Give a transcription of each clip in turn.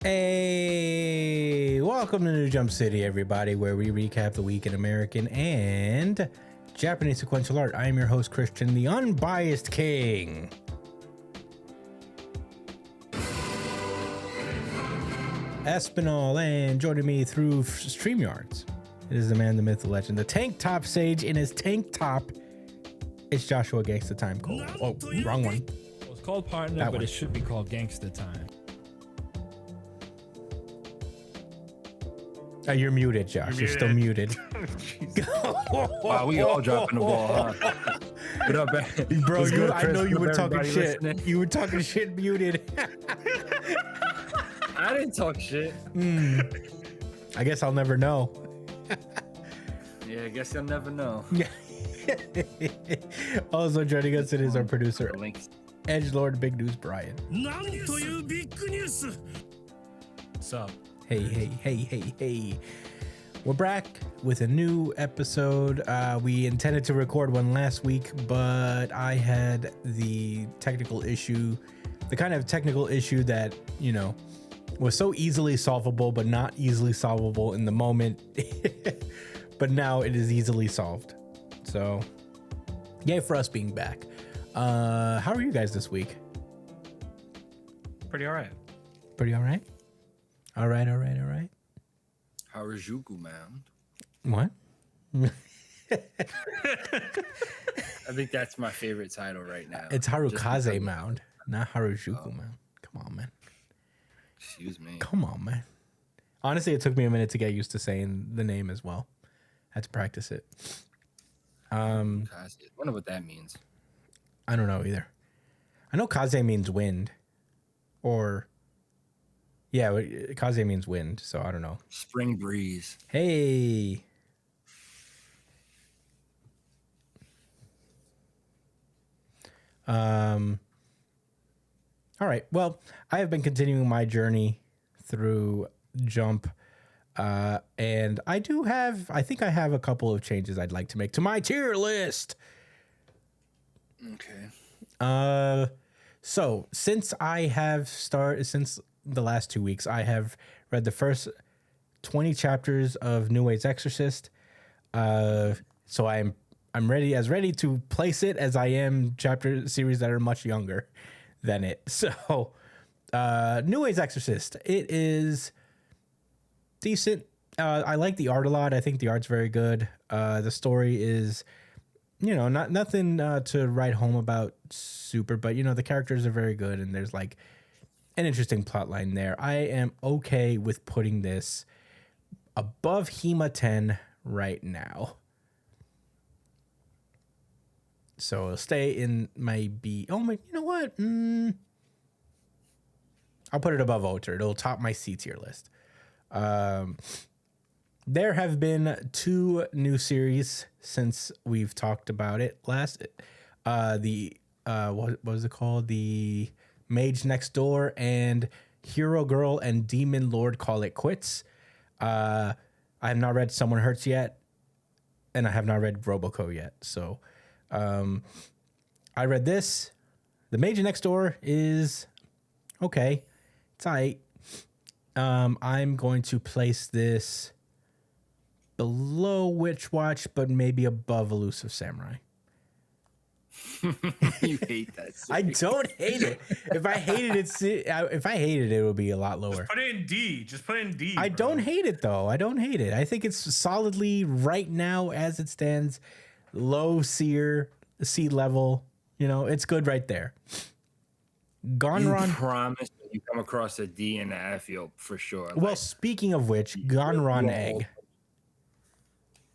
Hey, welcome to New Jump City, everybody, where we recap the week in American and Japanese sequential art. I am your host, Christian, the unbiased king. Espinal, and joining me through StreamYards, it is the man, the myth, the legend, the tank top sage in his tank top. It's Joshua Gangsta Time Cole. Oh, wrong one. Well, it's called Partner, That but one. it should be called Gangsta Time. Oh, you're muted, Josh. You're still muted. Wow, we all dropping the ball, huh? What up, man? Bro, What's good, I Chris? know you What were up, talking everybody shit. listening? You were talking shit muted. I didn't talk shit. I guess I'll never know. Yeah, I guess you'll never know. Also joining us today is our producer, Links. Edgelord Big News Brian. なんというビッグニュース What's up? Hey. We're back with a new episode. We intended to record one last week, but I had the technical issue, the kind of technical issue that, you know, was so easily solvable, but not easily solvable in the moment. But now it is easily solved. So, yay for us being back. How are you guys this week? Pretty all right. Pretty all right? All right. Harajuku Mound. What? I think that's my favorite title right now. It's Just Harukaze because- Mound, not Harajuku Mound. Come on, man. Excuse me. Come on, man. Honestly, it took me a minute to get used to saying the name as well. I had to practice it. I wonder what that means. I don't know either. I know kaze means wind. Or, yeah, kaze means wind, so I don't know. Spring breeze. Hey. All right. Well, I have been continuing my journey through Jump, and I think I have a couple of changes I'd like to make to my tier list. Okay. So since the last 2 weeks, I have read the first 20 chapters of New Age's Exorcist. So I'm ready to place it as I am chapter series that are much younger than it. So, New Age's Exorcist, it is decent. I like the art a lot. I think the art's very good. The story is, you know, nothing to write home about super, but you know, the characters are very good and there's like an interesting plot line there. I am okay with putting this above Hema 10 right now. So it'll stay in my B. Oh my, you know what? I'll put it above Oter. It'll top my C tier list. There have been 2 new series since we've talked about it last. What was it called? The Mage Next Door and Hero Girl and Demon Lord Call It Quits. I have not read Someone Hurts yet, and I have not read Roboco yet. So I read this. The Mage Next Door is okay. It's alright. I'm going to place this below Witch Watch, but maybe above Elusive Samurai. You hate that. I don't hate it. If I hated it, it would be a lot lower. Put it in D. Just put it in D. I bro. don't hate it though. I don't hate it. I think it's solidly right now as it stands, low C level. You know, it's good right there. You Gonron. promise when you come across a D and an F, you'll for sure. Well, speaking of which, Gonron Egg.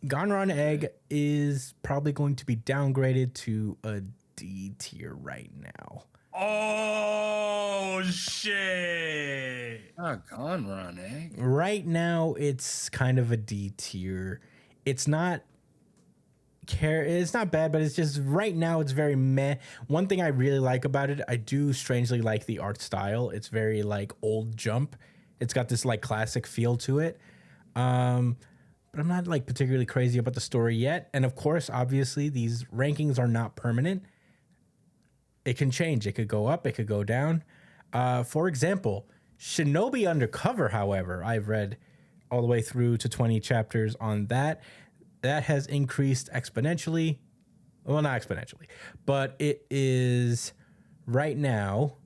Gonron Egg is probably going to be downgraded to a D tier right now. Oh shit! Gone, Ron, eh? Right now, it's kind of a D tier. It's not bad, but it's just right now it's very meh. One thing I really like about it, I do strangely like the art style. It's very like old Jump. It's got this like classic feel to it. But I'm not like particularly crazy about the story yet. And of course, obviously, these rankings are not permanent. It can change. It could go up. It could go down. For example, Shinobi Undercover, however, I've read all the way through to 20 chapters on that. That has increased exponentially. Well, not exponentially, but it is right now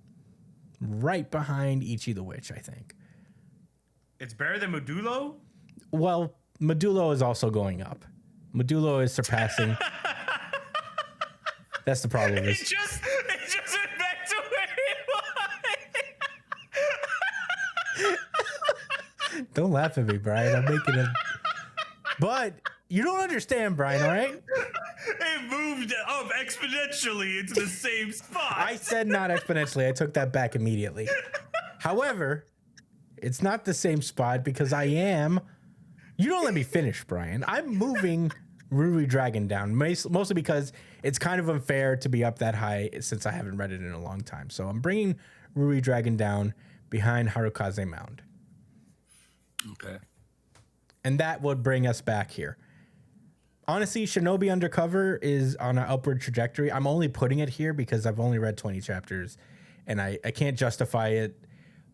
right behind Ichi the Witch, I think. It's better than Modulo? Well, Modulo is also going up. Modulo is surpassing. That's the problem. It just went back to where it was. Don't laugh at me, Brian. I'm making a. But you don't understand, Brian, all right? It moved up exponentially into the same spot. I said not exponentially. I took that back immediately. However, it's not the same spot because I am. You don't let me finish, Brian. I'm moving Ruri Dragon down, mostly because it's kind of unfair to be up that high since I haven't read it in a long time. So I'm bringing Ruri Dragon down behind Harukaze Mound. Okay. And that would bring us back here. Honestly, Shinobi Undercover is on an upward trajectory. I'm only putting it here because I've only read 20 chapters, and I can't justify it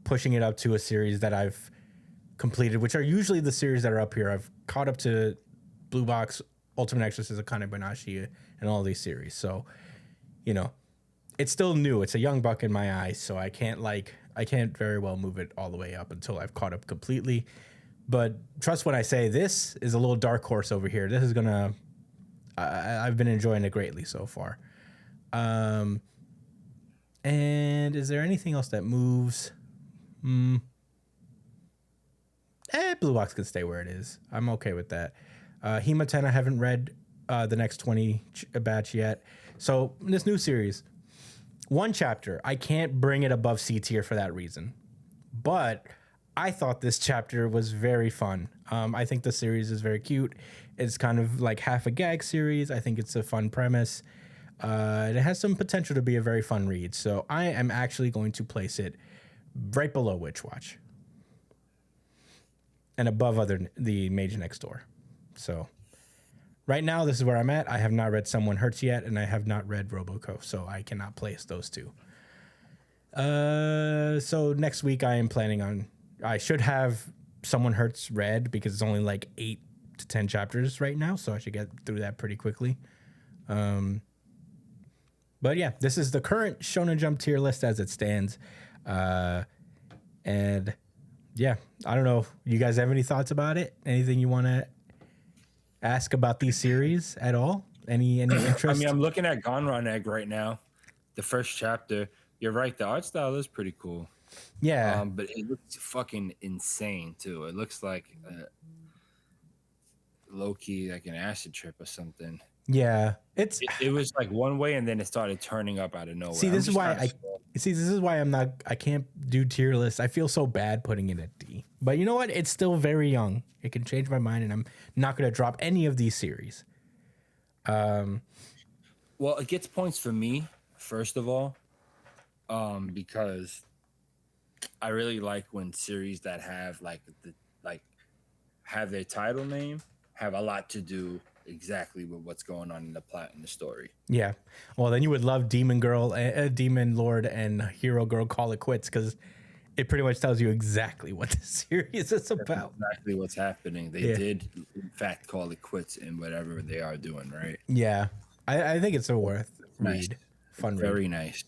pushing it up to a series that I've completed, which are usually the series that are up here. I've caught up to Blue Box, Ultimate Exorcist, Akane Banashi, and all these series. So, you know, it's still new. It's a young buck in my eyes, so I can't very well move it all the way up until I've caught up completely. But trust when I say this is a little dark horse over here. This is gonna. I've been enjoying it greatly so far. And is there anything else that moves? Blue Box can stay where it is. I'm okay with that. Hema 10, I haven't read the next 20 batch yet. So this new series, one chapter, I can't bring it above C tier for that reason. But I thought this chapter was very fun. I think the series is very cute. It's kind of like half a gag series. I think it's a fun premise. It has some potential to be a very fun read. So I am actually going to place it right below Witch Watch and above the Mage Next Door. So right now, this is where I'm at. I have not read Someone Hurts yet, and I have not read Roboco, so I cannot place those two. So next week I am planning on. I should have Someone Hurts read because it's only like 8 to 10 chapters right now, so I should get through that pretty quickly. But yeah, this is the current Shonen Jump tier list as it stands. And yeah, I don't know. You guys have any thoughts about it? Anything you want to ask about these series at all? Any interest? I mean, I'm looking at Gonron Egg right now. The first chapter. You're right. The art style is pretty cool. Yeah. But it looks fucking insane too. It looks like low key like an acid trip or something. Yeah. It was like one way and then it started turning up out of nowhere. This is why I can't do tier lists. I feel so bad putting it at D. But you know what? It's still very young. It can change my mind, and I'm not going to drop any of these series. Well, it gets points for me, first of all, because I really like when series that have have their title name have a lot to do exactly with what's going on in the plot and the story. Yeah. Well, then you would love Demon Lord and Hero Girl Call It Quits because it pretty much tells you exactly what the series is about. That's exactly what's happening. They did, in fact, call it quits in whatever they are doing, right? Yeah. I think it's a worth Nice. read. Fun read. Very nice.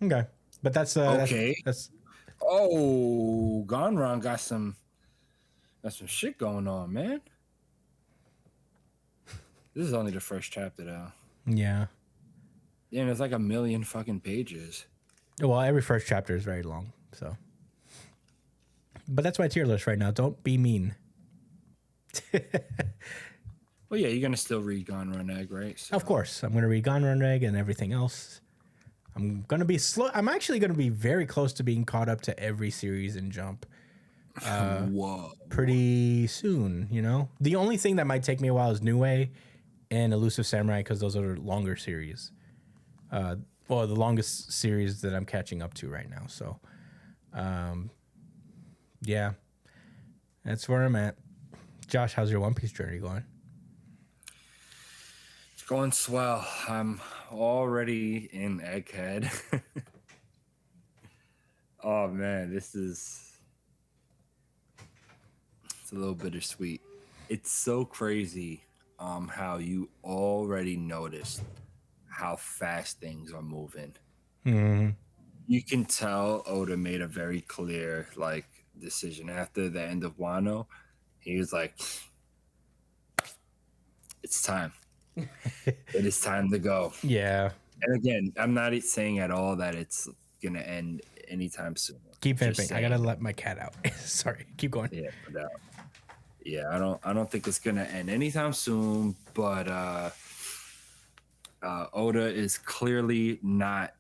Okay. But that's Okay. That's Oh, Gonron got some shit going on, man. This is only the first chapter, though. yeah. Damn, it's like 1 million fucking pages. Well, every first chapter is very long, so. But that's my tier list right now. Don't be mean. Well, yeah, you're gonna still read Gonron Egg, right? So. Of course, I'm gonna read Gonron Egg and everything else. I'm gonna be slow. I'm actually gonna be very close to being caught up to every series in Jump. Whoa. Pretty soon, you know. The only thing that might take me a while is New Way and Elusive Samurai because those are longer series. Well, the longest series that I'm catching up to right now. So, yeah, that's where I'm at. Josh, how's your One Piece journey going? It's going swell. I'm already in Egghead. Oh man, it's a little bittersweet. It's so crazy how you already noticed how fast things are moving. Mm, You can tell Oda made a very clear like decision after the end of Wano. He was like, "It's time. It is time to go." yeah. And again, I'm not saying at all that it's gonna end anytime soon. Keep Just vamping. I gotta saying, let my cat out. Sorry. Keep going. yeah, but, yeah, I don't think it's gonna end anytime soon. But Oda is clearly not,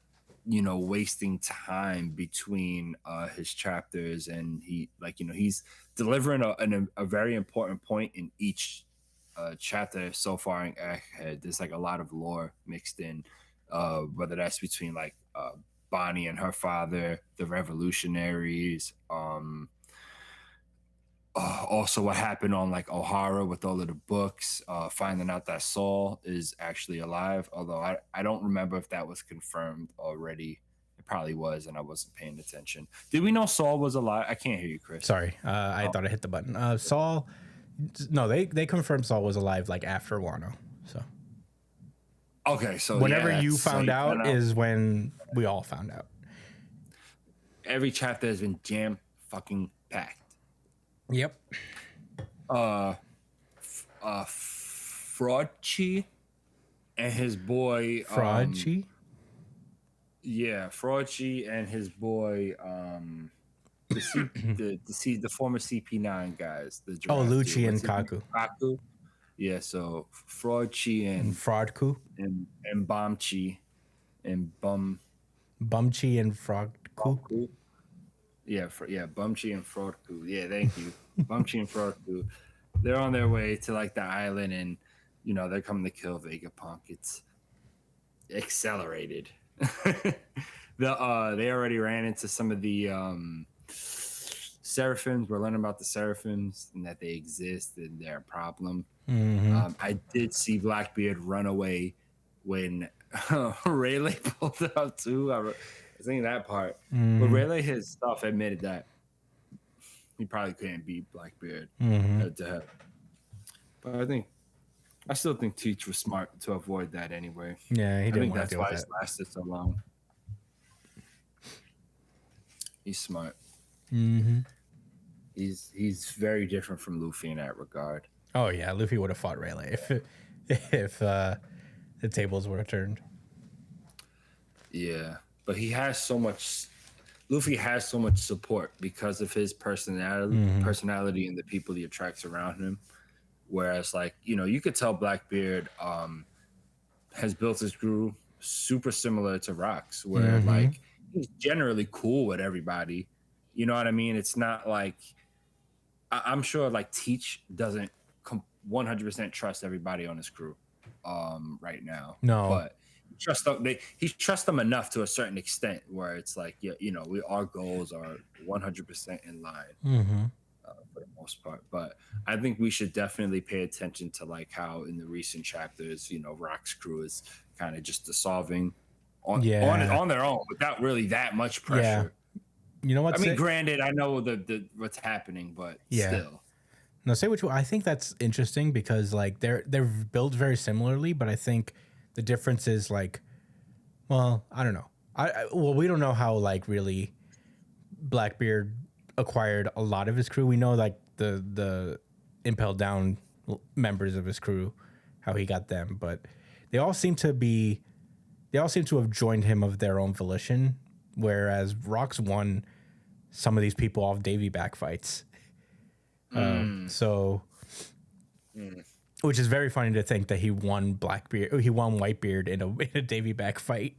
wasting time between his chapters, and he's delivering a very important point in each chapter so far in Egghead. There's like a lot of lore mixed in, whether that's between like Bonnie and her father, the revolutionaries, also what happened on like O'Hara with all of the books, finding out that Saul is actually alive, although I don't remember if that was confirmed already. It probably was, and I wasn't paying attention. Did we know Saul was alive? I can't hear you, Chris. Sorry. I thought I hit the button. Saul. No, they confirmed Saul was alive like after Wano. So Okay, so whenever yeah, you so found out out. is when we all found out. Every chapter has been jam fucking packed. Yep. Fraudchi and his boy Fraudchi. Yeah, Fraudchi and his boy the former CP9 guys, the Lucci and Kaku. Kaku. Yeah, so Fraudchi and Fraudku. and Bomchi and Bumchi and Fraudku. Yeah, Bumchi and Fraudku. Yeah, thank you. Bumchi and Fraudku. They're on their way to like the island, and they're coming to kill Vegapunk. It's accelerated. They already ran into some of the seraphims. We're learning about the seraphims and that they exist and they're a problem. Mm-hmm. I did see Blackbeard run away when Rayleigh pulled out too. I was thinking that part. But Rayleigh his stuff admitted that he probably couldn't beat Blackbeard head to head. But I still think Teach was smart to avoid that anyway. Yeah, he didn't I think want that's to deal why with it's that. lasted so long. He's smart. Mm-hmm. He's very different from Luffy in that regard. Oh yeah, Luffy would have fought Rayleigh if the tables were turned. Yeah, but Luffy has so much support because of his personality and the people he attracts around him. Whereas, like, you could tell Blackbeard has built his crew super similar to Rock's, where like he's generally cool with everybody. You know what I mean? It's not like I'm sure like Teach doesn't 100% trust everybody on his crew right now. No. But he trusts them enough to a certain extent where it's like, our goals are 100% in line for the most part. But I think we should definitely pay attention to like how in the recent chapters, Rock's crew is kind of just dissolving on their own without really that much pressure. Yeah. You know what? I mean, granted, I know the what's happening, but still. No, say what you. I think that's interesting because like they're built very similarly, but I think the difference is like, well, I don't know. Well, we don't know how like really Blackbeard acquired a lot of his crew. We know like the impelled down members of his crew, how he got them, but they all seem to have joined him of their own volition, whereas Rock's won some of these people off Davy back fights. Which is very funny to think that he won Whitebeard in a Davy back fight.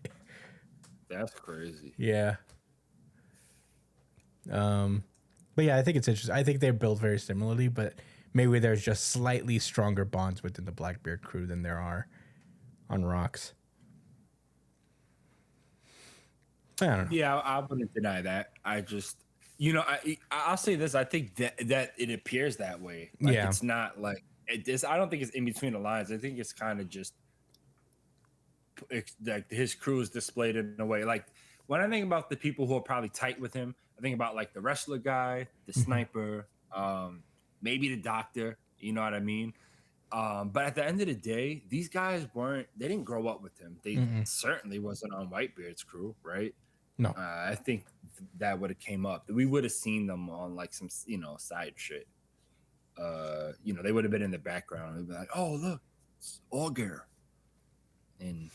That's crazy. Yeah. But yeah, I think it's interesting. I think they're built very similarly, but maybe there's just slightly stronger bonds within the Blackbeard crew than there are on Rock's. I don't know. Yeah, I wouldn't deny that. I just, I'll say this. I think that it appears that way. Like, Yeah. It's not like this. I don't think it's in between the lines. I think it's kind of just like his crew is displayed in a way. Like when I think about the people who are probably tight with him, I think about like the wrestler guy, the sniper, maybe the doctor. You know what I mean? But at the end of the day, these guys they didn't grow up with him. They certainly wasn't on Whitebeard's crew, right? No. I think that would have came up. We would have seen them on like some, side shit. They would have been in the background. They'd be like, "Oh, look, it's Augur." And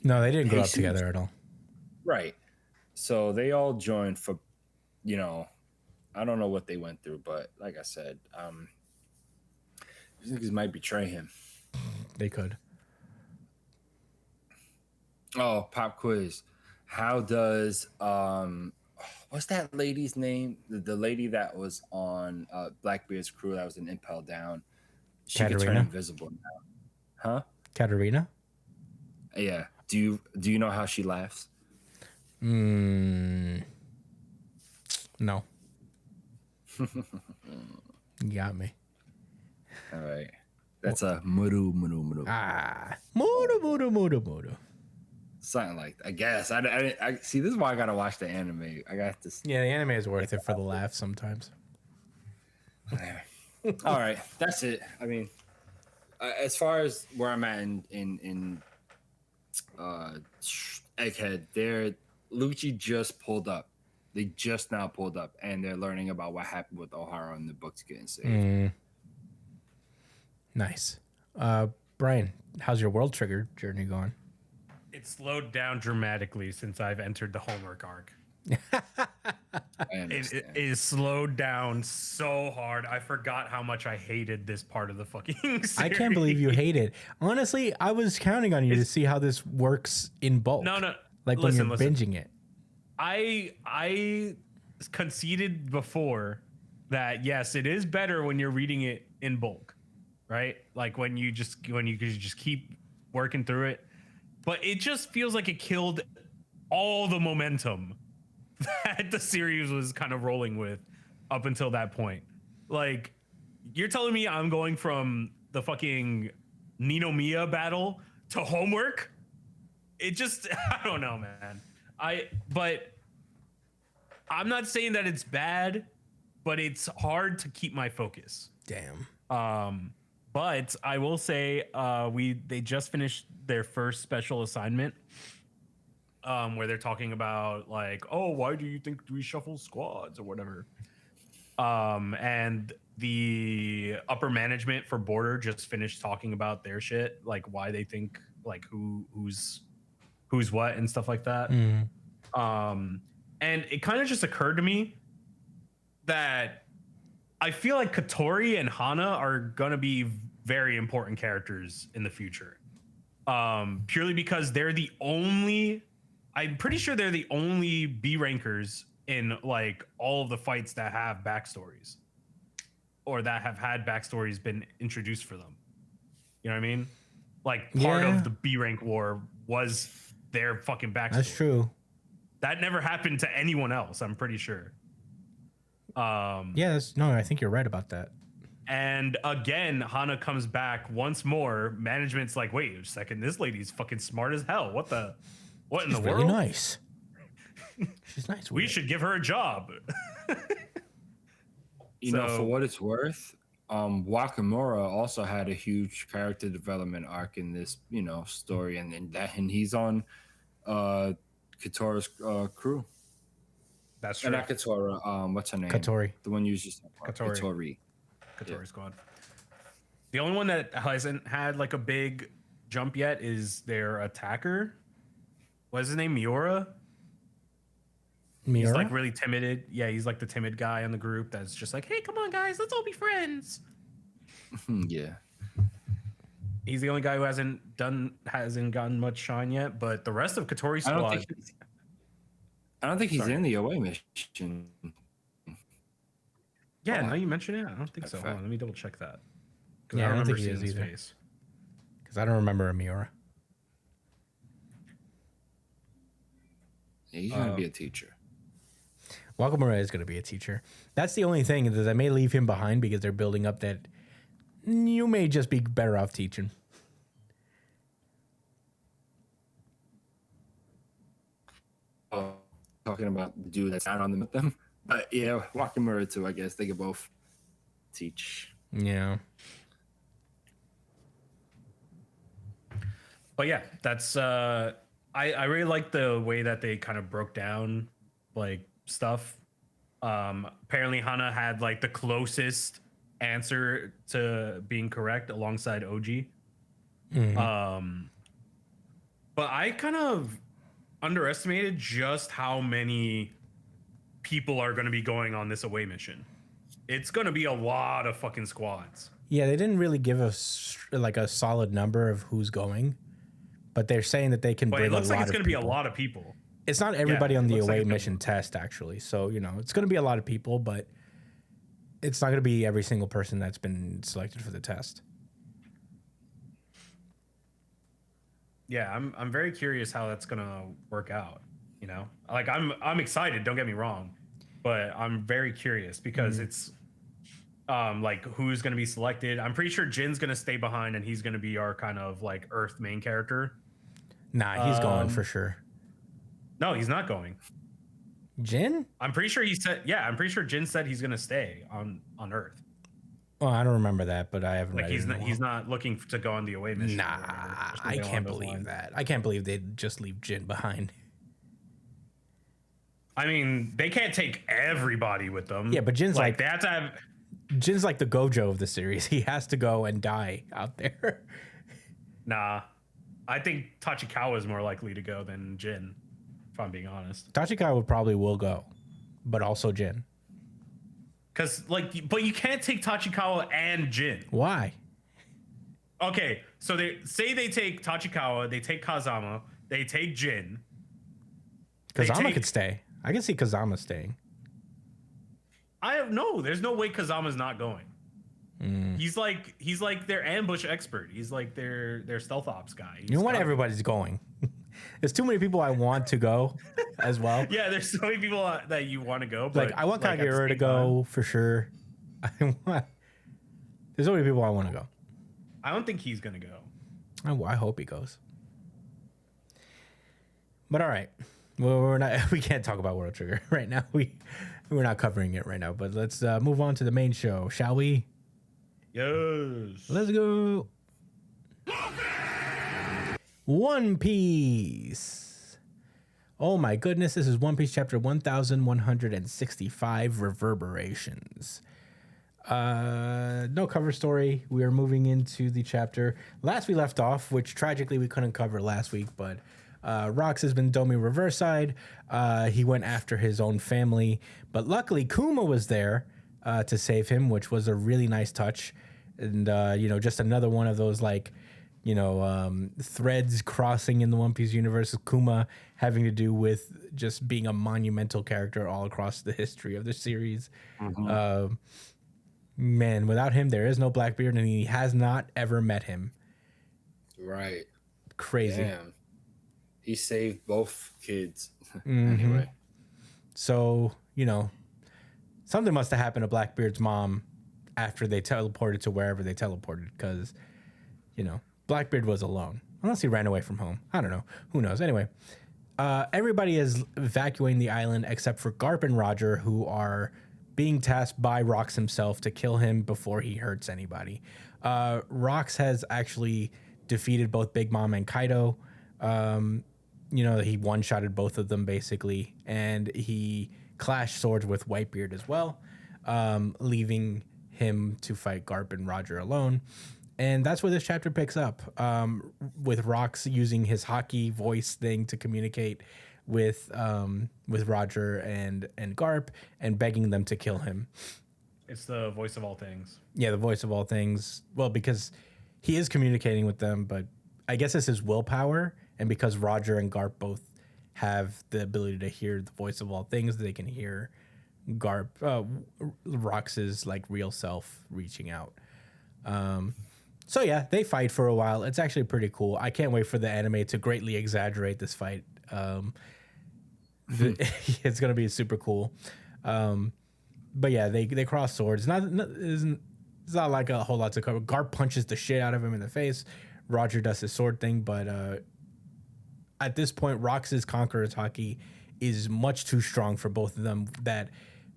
No, they didn't grow up Jesus. together at all. Right. So they all joined for, I don't know what they went through, but like I said, these niggas might betray him. They could. Oh, pop quiz. How does what's that lady's name? The lady that was on Blackbeard's crew that was in Impel Down. She could turn Katarina? invisible now. Huh? Katarina? Yeah. Do you know how she laughs? No. You got me. All right. That's a muru. Mudu. Something like that. I guess. I see. This is why I gotta watch the anime. I got this. Yeah, the anime is worth it for the laugh sometimes. All right, that's it. I mean, as far as where I'm at in Egghead, Lucci just pulled up. They just now pulled up, and they're learning about what happened with O'Hara and the books getting saved. Nice. Brian, how's your World Trigger journey going? It slowed down dramatically since I've entered the homework arc. I understand. It is slowed down so hard. I forgot how much I hated this part of the fucking series. I can't believe you hate it. Honestly, I was counting on you to see how this works in bulk. No. Like Listen, when you're binging it. I conceded before that yes, it is better when you're reading it in bulk, right? Like when you just keep working through it. But it just feels like it killed all the momentum that the series was kind of rolling with up until that point. Like, you're telling me I'm going from the fucking Ninomiya battle to homework? It just, I don't know, man. But I'm not saying that it's bad, but it's hard to keep my focus. Damn. But I will say they just finished their first special assignment where they're talking about like, oh, why do you think we shuffle squads or whatever? And the upper management for Border just finished talking about their shit, like why they think like who's what and stuff like that. And it kind of just occurred to me that I feel like Katori and Hana are gonna be very important characters in the future. Purely because they're the only, I'm pretty sure they're the only B rankers in like all of the fights that have backstories or that have had backstories been introduced for them. You know what I mean? Like part of the B rank war was their fucking backstory. That's true. That never happened to anyone else, I'm pretty sure. I think you're right about that. And again, Hana comes back once more. Management's like, wait a second, this lady's fucking smart as hell. What in the Really world? nice. She's nice. We should give her a job. For what it's worth, Wakamura also had a huge character development arc in this, story, and he's on Katora's crew. That's true. Not Katora. What's her name? Katori. The one you just Katori squad. The only one that hasn't had like a big jump yet is their attacker. What's his name? Miura. He's like really timid. Yeah, he's like the timid guy in the group that's just like, hey, come on, guys, let's all be friends. Yeah. He's the only guy who hasn't gotten much shine yet, but the rest of Katori's squad. I don't think he's in the OA mission. Yeah, now you mention it. I don't think so. Hold on, let me double check that. Yeah, I don't think he is either. Because I don't remember a Miura. Yeah, he's going to be a teacher. Wakamura is going to be a teacher. That's the only thing, is I may leave him behind because they're building up that you may just be better off teaching. talking about the dude that's not on them with them. But yeah, Wakimura too, I guess. They could both teach. Yeah. But yeah, that's I really like the way that they kind of broke down like stuff. Apparently Hana had like the closest answer to being correct alongside OG. But I kind of underestimated just how many people are going to be going on this away mission. It's going to be a lot of fucking squads. Yeah, they didn't really give us like a solid number of who's going, but they're saying that they can But bring it looks a lot like it's of going to be a people. lot of people. It's not everybody on the looks like away it's gonna mission test, actually. So, you know, it's going to be a lot of people, but it's not going to be every single person that's been selected for the test. Yeah, I'm very curious how that's going to work out, you know? Like I'm excited, don't get me wrong, but I'm very curious because it's like who's going to be selected. I'm pretty sure Jin's going to stay behind and he's going to be our kind of like Earth main character. Nah, he's going for sure. No, he's not going. Jin? I'm pretty sure I'm pretty sure Jin said he's going to stay on Earth. Oh, I don't remember that, but I haven't Like read it. he's not looking to go on the away mission. Nah, or whatever, or I something along can't those believe lines. that. I can't believe they'd just leave Jin behind. I mean, they can't take everybody with them. Yeah, but Jin's like they have to have. Jin's like the Gojo of the series. He has to go and die out there. Nah, I think Tachikawa is more likely to go than Jin, if I'm being honest. Tachikawa probably will go, but also Jin. Because but you can't take Tachikawa and Jin. Why? Okay, so they take Tachikawa, they take Kazama, they take Jin. Kazama could stay. I can see Kazama staying. There's no way Kazama's not going. He's like their ambush expert. He's like their stealth ops guy. You know what? Everybody's going. There's too many people I want to go as well. Yeah, there's so many people that you want to go. But Like I want at the Kagura to same go time, for sure. There's so many people I want to go. I don't think he's gonna go. I hope he goes. But all right, well, we're not. We can't talk about World Trigger right now. We're not covering it right now. But let's move on to the main show, shall we? Yes. Let's go. One Piece. Oh my goodness, this is One Piece chapter 1165, Reverberations. No cover story. We are moving into the chapter. Last we left off, which tragically we couldn't cover last week, but Rox has been Domi Reverside. He went after his own family, but luckily Kuma was there to save him, which was a really nice touch. And, just another one of those, like, threads crossing in the One Piece universe. Kuma having to do with just being a monumental character all across the history of the series. Man, without him, there is no Blackbeard, and he has not ever met him. Right. Crazy. Damn. He saved both kids. Anyway. So, something must have happened to Blackbeard's mom after they teleported to wherever they teleported, because, Blackbeard was alone. Unless he ran away from home. I don't know. Who knows? Anyway, everybody is evacuating the island except for Garp and Roger, who are being tasked by Rox himself to kill him before he hurts anybody. Rox has actually defeated both Big Mom and Kaido. He one-shotted both of them basically, and he clashed swords with Whitebeard as well, leaving him to fight Garp and Roger alone. And that's where this chapter picks up, with Rox using his hockey voice thing to communicate with Roger and Garp, and begging them to kill him. It's the voice of all things. Yeah, the voice of all things. Well, because he is communicating with them, but I guess it's his willpower, and because Roger and Garp both have the ability to hear the voice of all things, they can hear Rox's like real self reaching out. So yeah, they fight for a while. It's actually pretty cool. I can't wait for the anime to greatly exaggerate this fight. It's gonna be super cool. But yeah, they cross swords. It's not like a whole lot to cover. Garp punches the shit out of him in the face. Roger does his sword thing, but at this point, Rox's Conqueror's Haki is much too strong for both of them, that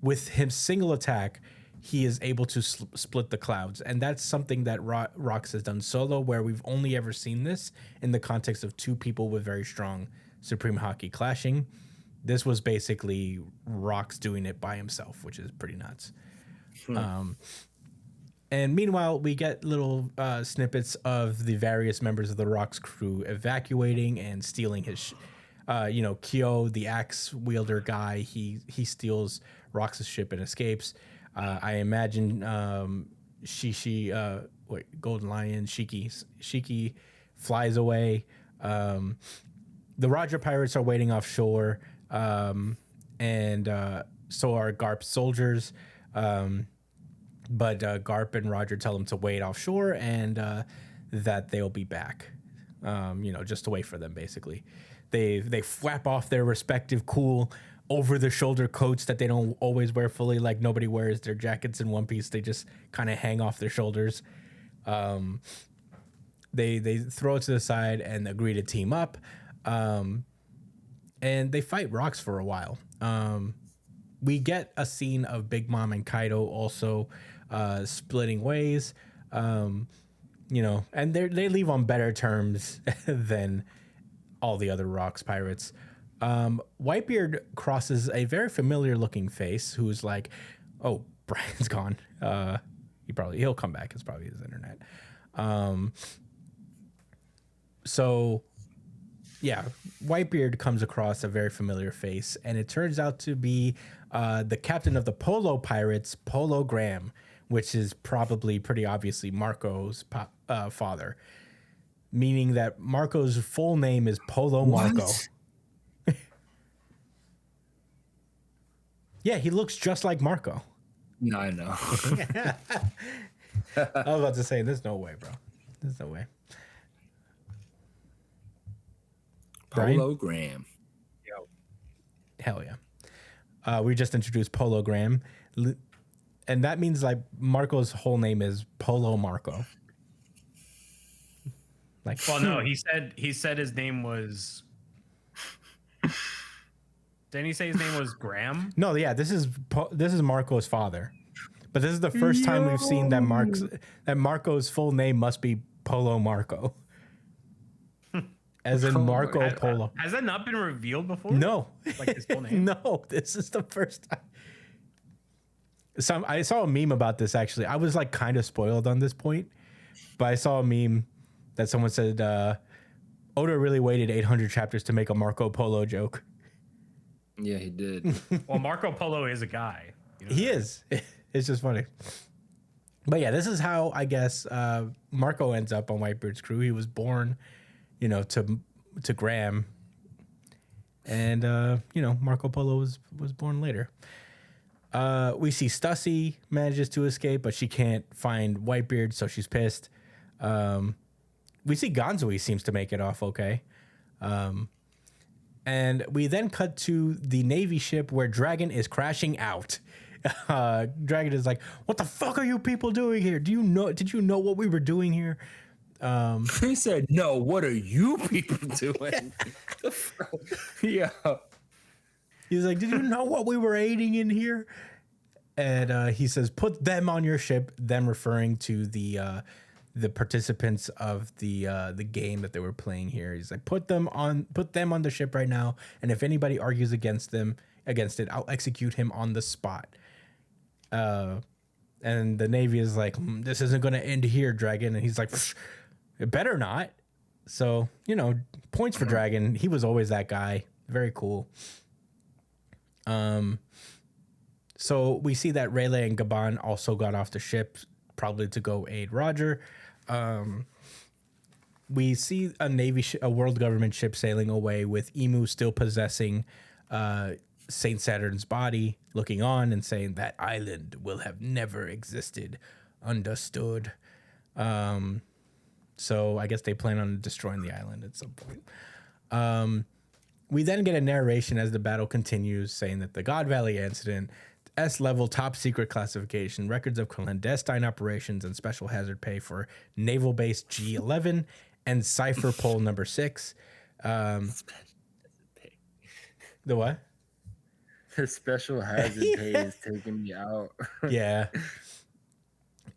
with him single attack, he is able to split the clouds. And that's something that Rox has done solo, where we've only ever seen this in the context of two people with very strong Supreme Haki clashing. This was basically Rox doing it by himself, which is pretty nuts. And meanwhile, we get little snippets of the various members of the Rox crew evacuating and stealing his, Kyo, the axe wielder guy, he steals Rox's ship and escapes. I imagine Golden Lion, Shiki flies away. The Roger pirates are waiting offshore, and so are Garp's soldiers. But Garp and Roger tell them to wait offshore and that they'll be back, just to wait for them, basically. They flap off their respective cool over-the-shoulder coats that they don't always wear fully. Like, nobody wears their jackets in one piece. They just kind of hang off their shoulders. They throw it to the side and agree to team up. And they fight Rox for a while. We get a scene of Big Mom and Kaido also splitting ways, and they leave on better terms than all the other Rox pirates. Whitebeard crosses a very familiar looking face who's like, oh, Brian's gone. He'll come back. It's probably his internet. So yeah, Whitebeard comes across a very familiar face, and it turns out to be the captain of the Polo Pirates, Polo Graham, which is probably pretty obviously Marco's father, meaning that Marco's full name is Polo Marco. Yeah, he looks just like Marco. No, I know. I was about to say, there's no way, bro. There's no way. Polo Graham. Hell yeah. We just introduced Polo Graham. And that means like Marco's whole name is Polo Marco. Like, well, no, he said his name was. Didn't he say his name was Graham? No, yeah, this is Marco's father. But this is the first time we've seen that Marco's full name must be Polo Marco. As in Marco Polo. Has that not been revealed before? No. Like his full name? No, this is the first time. I saw a meme about this, actually. I was like kind of spoiled on this point. But I saw a meme that someone said, Oda really waited 800 chapters to make a Marco Polo joke. Yeah, he did. Well, Marco Polo is a guy. He is. It's just funny. But yeah, this is how, I guess, Marco ends up on Whitebeard's crew. He was born, to Graham. And, Marco Polo was born later. We see Stussy manages to escape, but she can't find Whitebeard, so she's pissed. We see Gonzui seems to make it off okay. And we then cut to the Navy ship where Dragon is crashing out. Dragon is like, what the fuck are you people doing here? Did you know what we were doing here? He said, no, what are you people doing? Yeah. He's like, did you know what we were aiding in here? And he says, put them on your ship, them referring to the participants of the game that they were playing here. He's like, put them on the ship right now, and if anybody argues against it, I'll execute him on the spot. And the Navy is like, this isn't going to end here, Dragon. And he's like, it better not. So, points for Dragon. He was always that guy. Very cool. So we see that Rayleigh and Gabon also got off the ship, probably to go aid Roger. We see a world government ship sailing away with Emu still possessing Saint Saturn's body, looking on and saying that island will have never existed. Understood. So I guess they plan on destroying the island at some point. We then get a narration as the battle continues, saying that the God Valley incident, S-level top secret classification, records of clandestine operations and special hazard pay for naval base G11 and cipher pole number 6. The what? His special hazard pay is taking me out. Yeah.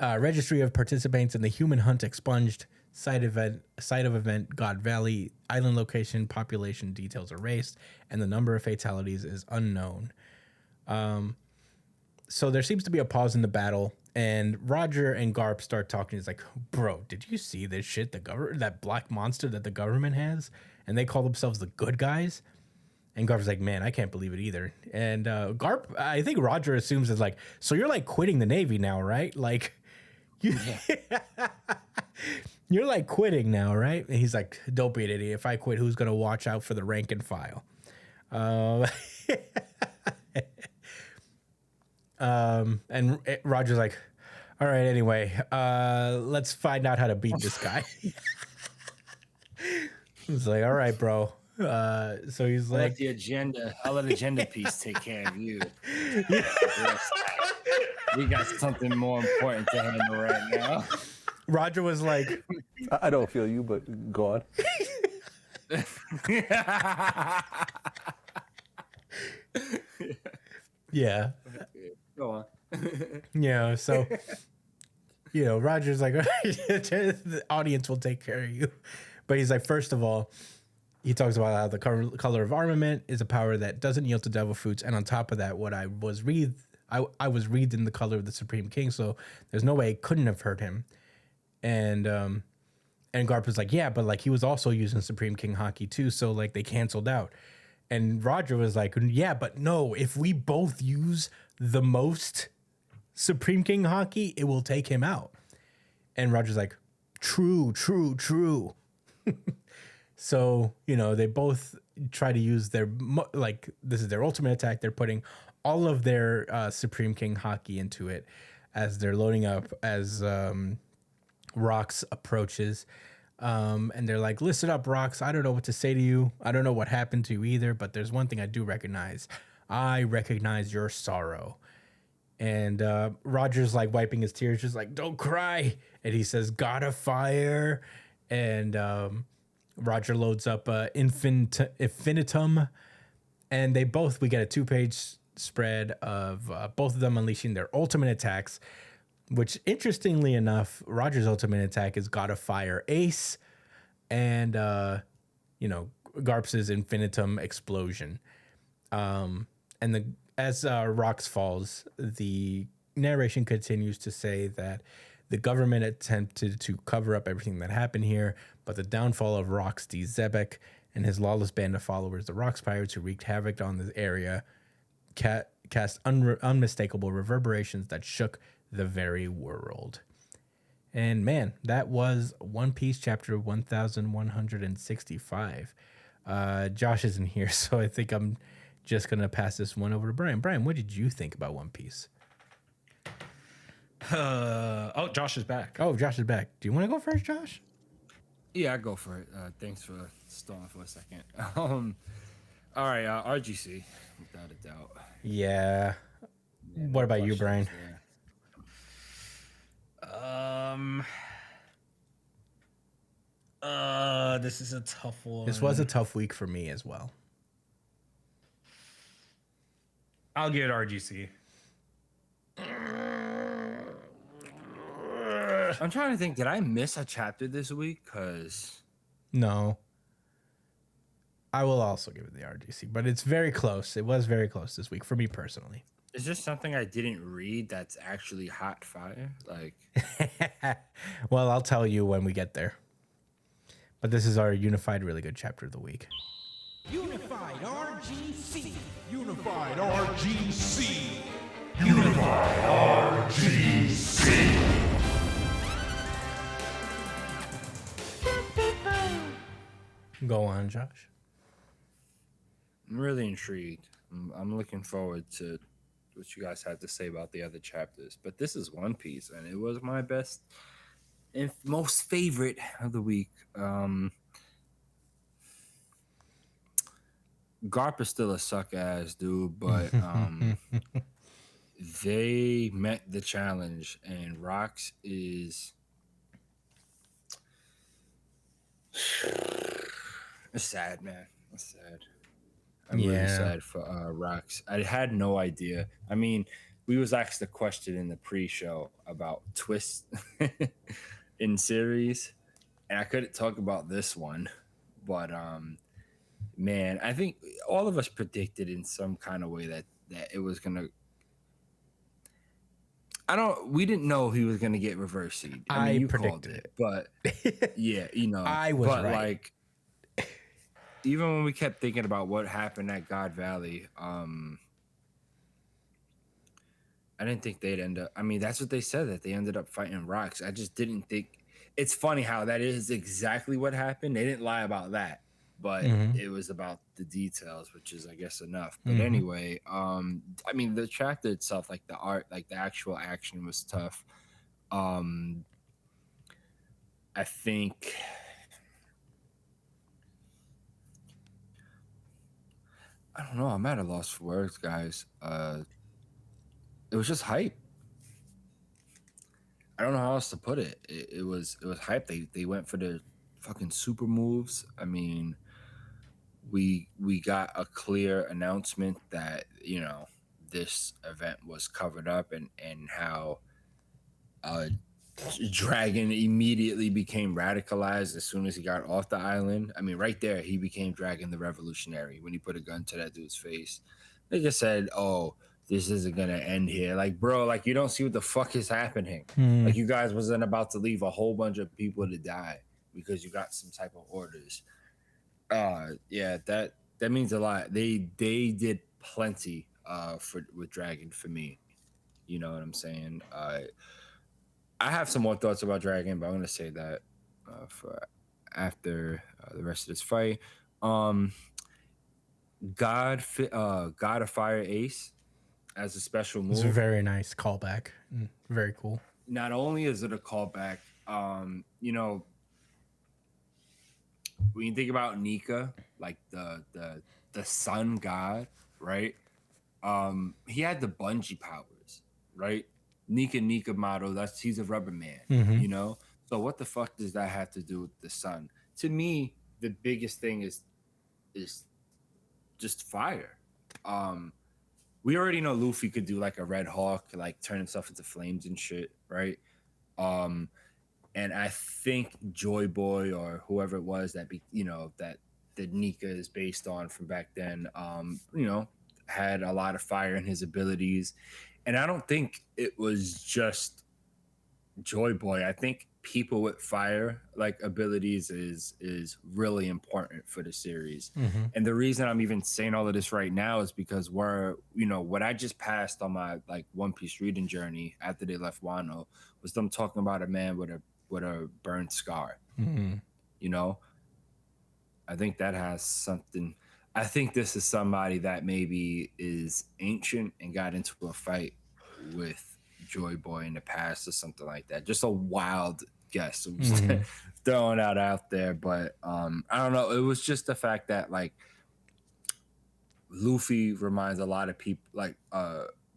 Registry of participants in the human hunt expunged. Site of event God Valley. Island location, population details erased, and the number of fatalities is unknown. So there seems to be a pause in the battle, and Roger and Garp start talking. He's like, "Bro, did you see this shit? That black monster that the government has, and they call themselves the good guys." And Garp's like, "Man, I can't believe it either." And Garp, I think Roger assumes is like, "So you're like quitting the Navy now, right? Like, you're like quitting now, right?" And he's like, "Don't be an idiot. If I quit, who's gonna watch out for the rank and file?" And Roger's like, "All right, anyway, let's find out how to beat this guy." He's like, "All right, bro." So he's I'll like, let the agenda. I'll let agenda piece take care of you. We got something more important to handle right now. Roger was like, I don't feel you, but go on. yeah, Go on. yeah. So, Roger's like, the audience will take care of you. But he's like, first of all, he talks about how the color of armament is a power that doesn't yield to devil fruits. And on top of that, what I was reading the color of the Supreme King. So there's no way it couldn't have hurt him. And Garp was like, yeah, but like he was also using Supreme King hockey too. So like they canceled out. And Roger was like, yeah, but no, if we both use the most Supreme King hockey, it will take him out. And Roger's like, true. So, they both try to use this is their ultimate attack. They're putting all of their Supreme King hockey into it as they're loading up as Rox approaches. And they're like, listen up, Rox. I don't know what to say to you. I don't know what happened to you either, but there's one thing I do recognize. I recognize your sorrow. And Roger's like wiping his tears, just like, don't cry. And he says, gotta fire. And Roger loads up Infinitum. And we get a 2-page spread of both of them unleashing their ultimate attacks, which interestingly enough, Roger's ultimate attack is God of Fire Ace and, Garp's Infinitum Explosion. As Rox falls, the narration continues to say that the government attempted to cover up everything that happened here, but the downfall of Rox D. Zebek and his lawless band of followers, the Rox Pirates, who wreaked havoc on the area, cast unmistakable reverberations that shook the very world. And man, that was One Piece chapter 1165. Josh isn't here, so I think I'm just gonna pass this one over to Brian. Brian, what did you think about One Piece? Josh is back. Oh, Josh is back. Do you want to go first, Josh? Yeah, I go for it. Thanks for stalling for a second. All right, RGC, without a doubt. Yeah. What about you, Brian? This is a tough one. This was a tough week for me as well. I'll give it RGC. I'm trying to think, did I miss a chapter this week? Because No. I will also give it the RGC, but it's very close. It was very close this week for me personally. is there something I didn't read that's actually hot fire? Like, Well, I'll tell you when we get there. But this is our unified really good chapter of the week. Unified RGC. Unified RGC. Unified RGC. Go on, Josh. I'm really intrigued. I'm looking forward to what you guys had to say about the other chapters. But this is One Piece, and it was my best and most favorite of the week. Garp is still a suck ass dude, but they met the challenge, and Rox is. It's sad, man. It's sad. I'm really Yeah. sad for Rox. I had no idea. I mean, we was asked a question in the pre-show about twists in series, and I couldn't talk about this one, but man, I think all of us predicted in some kind of way that it was gonna. We didn't know he was gonna get reverse seed. I mean, you called predicted it, but yeah, you know, I was but right. like, even when we kept thinking about what happened at God Valley, I didn't think they'd end up. I mean, that's what they said, that they ended up fighting Rocks. I just didn't think. It's funny how that is exactly what happened. They didn't lie about that, but it was about the details, which is, I guess, enough. But anyway, I mean, the chapter itself, like the art, like the actual action was tough. I think. I don't know. I'm at a loss for words, guys. It was just hype. I don't know how else to put it. It was hype. They went for the fucking super moves. I mean, we got a clear announcement that, you know, this event was covered up, and how Dragon immediately became radicalized as soon as he got off the island. I mean, right there, he became Dragon the Revolutionary when he put a gun to that dude's face. They just said, "Oh, this isn't gonna end here." Like, bro, like, you don't see what the fuck is happening. Like, you guys wasn't about to leave a whole bunch of people to die because you got some type of orders. Yeah, that means a lot. They did plenty with Dragon for me. You know what I'm saying? I have some more thoughts about Dragon, but I'm gonna say that for after the rest of this fight. God of Fire Ace as a special It's a move. very nice callback. Very cool. Not only is it a callback, you know, when you think about Nika, like the sun god, right? He had the bungee powers, right? Nika model, he's a rubber man, you know? So what the fuck does that have to do with the sun? To me, the biggest thing is just fire. We already know Luffy could do like a Red Hawk, like turn himself into flames and shit, right? And I think Joy Boy or whoever it was that that Nika is based on from back then, you know, had a lot of fire in his abilities. And I don't think it was just Joy Boy. I think people with fire like abilities is really important for the series. And the reason I'm even saying all of this right now is because what I just passed on my like One Piece reading journey after they left Wano was them talking about a man with a burned scar. You know, I think that has something. I think this is somebody that maybe is ancient and got into a fight with Joy Boy in the past or something like that. Just a wild guess. I'm just throwing that out there, but I don't know. It was just the fact that like Luffy reminds a lot of people, like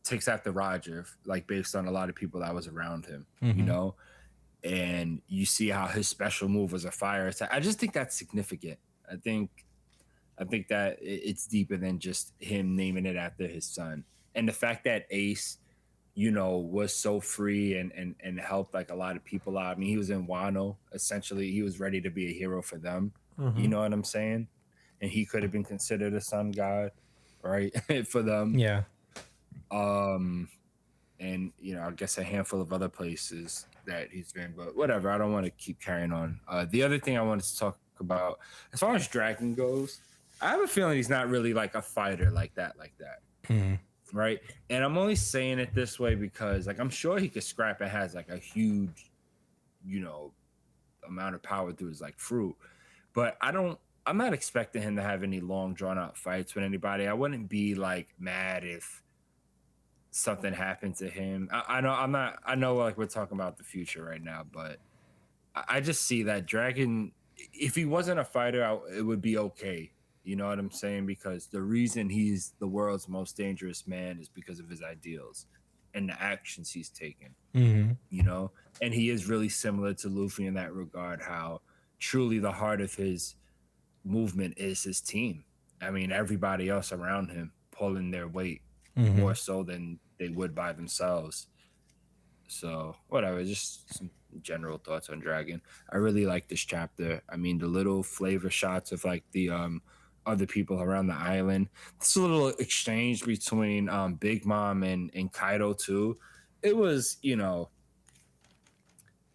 takes after Roger, like based on a lot of people that was around him, you know. And you see how his special move was a fire attack. I just think that's significant. I think that it's deeper than just him naming it after his son. And the fact that Ace, you know, was so free and helped like a lot of people out. I mean, he was in Wano. Essentially, he was ready to be a hero for them. You know what I'm saying? And he could have been considered a sun god, right? For them. Yeah. And, you know, I guess a handful of other places that he's been, but whatever. I don't want to keep carrying on. The other thing I wanted to talk about, as far as Dragon goes, I have a feeling he's not really like a fighter like that. Right. And I'm only saying it this way because like I'm sure he could scrap and has like a huge, you know, amount of power through his like fruit. But I'm not expecting him to have any long drawn out fights with anybody. I wouldn't be like mad if something happened to him. I know like we're talking about the future right now, but I just see that Dragon, if he wasn't a fighter, it would be okay. You know what I'm saying? Because the reason he's the world's most dangerous man is because of his ideals and the actions he's taken. You know? And he is really similar to Luffy in that regard, how truly the heart of his movement is his team. I mean, everybody else around him pulling their weight Mm-hmm. more so than they would by themselves. So whatever, just some general thoughts on Dragon. I really like this chapter. I mean, the little flavor shots of like the other people around the island. This little exchange between Big Mom and Kaido too. It was, you know,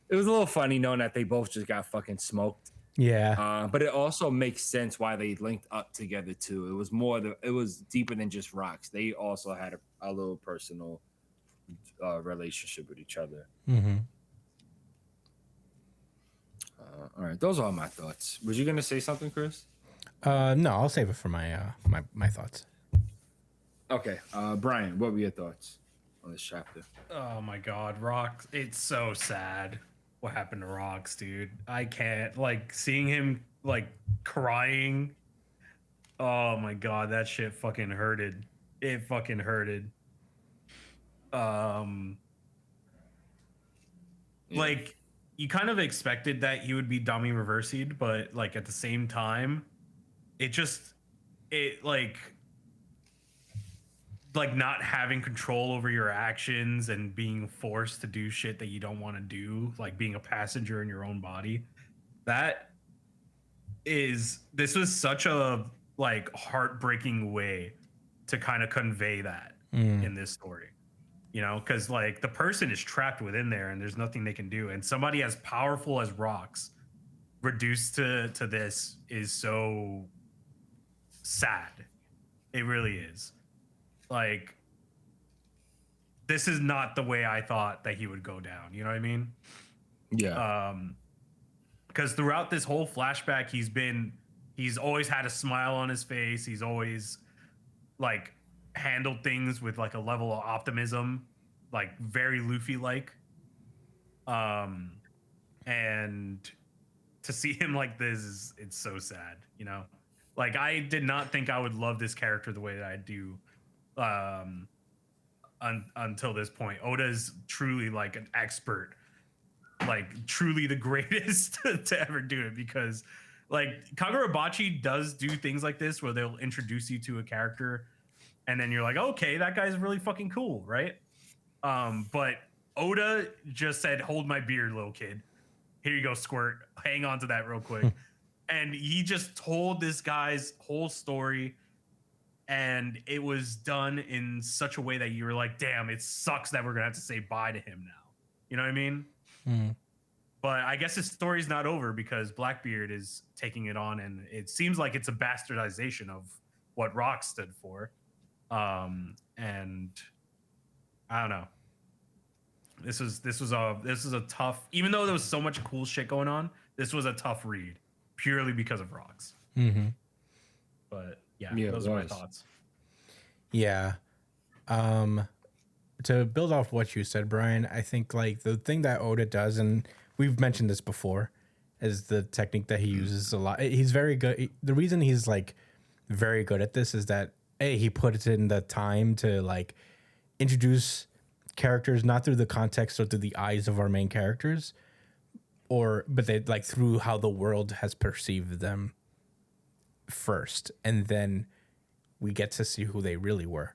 it was a little funny knowing that they both just got fucking smoked. Yeah. But it also makes sense why they linked up together too. It was it was deeper than just rocks. They also had a little personal relationship with each other. Mm-hmm. All right, those are all my thoughts. Was you gonna say something, Chris? No, I'll save it for my my thoughts. Okay, Brian, what were your thoughts on this chapter? Oh my god, Rox. It's so sad what happened to Rox, dude. I can't, like, seeing him like crying. Oh my god, that shit fucking hurted. It fucking hurted. Like, you kind of expected that he would be dummy reversied, but like at the same time, it like not having control over your actions and being forced to do shit that you don't want to do, like being a passenger in your own body. This was such a like heartbreaking way to kind of convey that in this story. You know, because like the person is trapped within there and there's nothing they can do. And somebody as powerful as Rocks reduced to this is so sad. It really is. Like, this is not the way I thought that he would go down. You know what I mean? Yeah. Because throughout this whole flashback, he's always had a smile on his face. He's always like handled things with like a level of optimism, like very Luffy like. And to see him like this it's so sad, you know? Like, I did not think I would love this character the way that I do until this point. Oda's truly like an expert, like truly the greatest to ever do it, because like Kagurabachi does do things like this where they'll introduce you to a character and then you're like, okay, that guy's really fucking cool, right? But Oda just said, hold my beer, little kid. Here you go, Squirt. Hang on to that real quick. And he just told this guy's whole story, and it was done in such a way that you were like, damn, it sucks that we're gonna have to say bye to him now. You know what I mean? But I guess his story's not over because Blackbeard is taking it on, and it seems like it's a bastardization of what Rock stood for. And I don't know. This was a tough, even though there was so much cool shit going on, this was a tough read purely because of Rocks. But yeah, those are my thoughts. Yeah. To build off what you said, Brian, I think like the thing that Oda does, and we've mentioned this before, is the technique that he uses a lot. He's very good. The reason he's like very good at this is that he puts in the time to like introduce characters not through the context or through the eyes of our main characters, but they like through how the world has perceived them first, and then we get to see who they really were.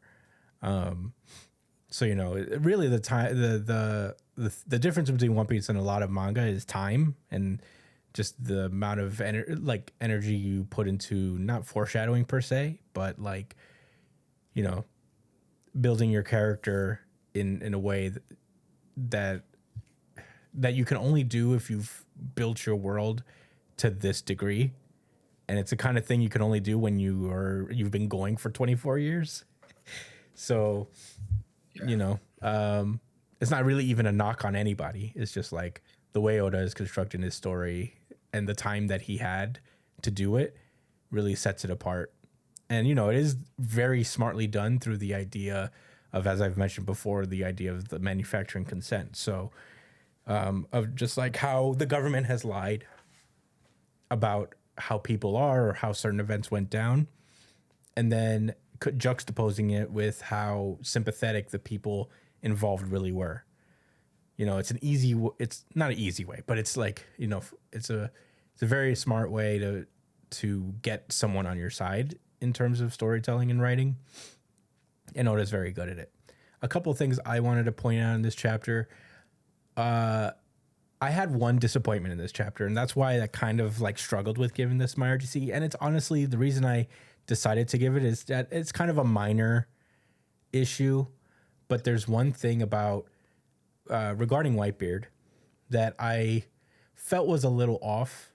So you know, really the time, the difference between One Piece and a lot of manga is time, and just the amount of energy you put into not foreshadowing per se, but like, you know, building your character in a way that you can only do if you've built your world to this degree. And it's the kind of thing you can only do when you've been going for 24 years. So, you know, it's not really even a knock on anybody. It's just like the way Oda is constructing his story and the time that he had to do it really sets it apart. And, you know, it is very smartly done through the idea of, as I've mentioned before, the idea of the manufacturing consent. So, of just like how the government has lied about how people are or how certain events went down, and then juxtaposing it with how sympathetic the people involved really were. You know, it's not an easy way, but it's like, you know, it's a very smart way to get someone on your side in terms of storytelling and writing, and Oda's very good at it. A couple of things I wanted to point out in this chapter. I had one disappointment in this chapter, and that's why I kind of like struggled with giving this my RGC. And it's honestly the reason I decided to give it is that it's kind of a minor issue, but there's one thing about regarding Whitebeard that I felt was a little off.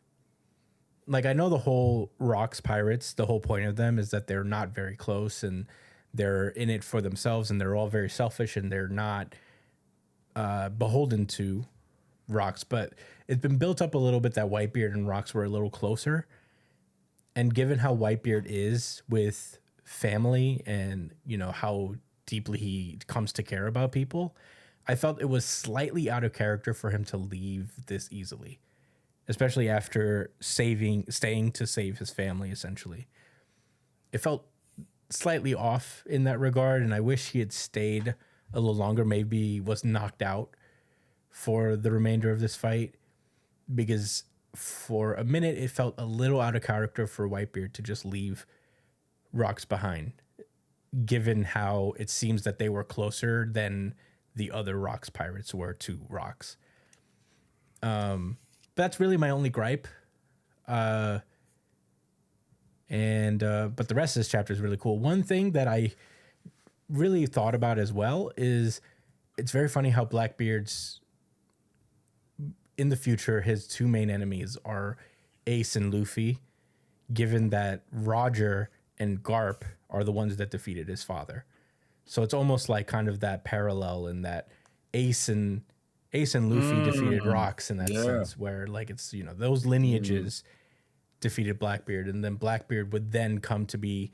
Like, I know the whole Rocks pirates, the whole point of them is that they're not very close and they're in it for themselves and they're all very selfish and they're not beholden to Rocks. But it's been built up a little bit that Whitebeard and Rocks were a little closer. And given how Whitebeard is with family and, you know, how deeply he comes to care about people, I felt it was slightly out of character for him to leave this easily, especially after staying to save his family, essentially. It felt slightly off in that regard, and I wish he had stayed a little longer, maybe was knocked out for the remainder of this fight, because for a minute it felt a little out of character for Whitebeard to just leave Rocks behind, given how it seems that they were closer than the other Rocks pirates were to Rocks. That's really my only gripe. But the rest of this chapter is really cool. One thing that I really thought about as well is it's very funny how Blackbeard's in the future, his two main enemies are Ace and Luffy, given that Roger and Garp are the ones that defeated his father. So it's almost like kind of that parallel in that Ace and Luffy defeated Rocks in that sense, where like it's, you know, those lineages defeated Blackbeard, and then Blackbeard would then come to be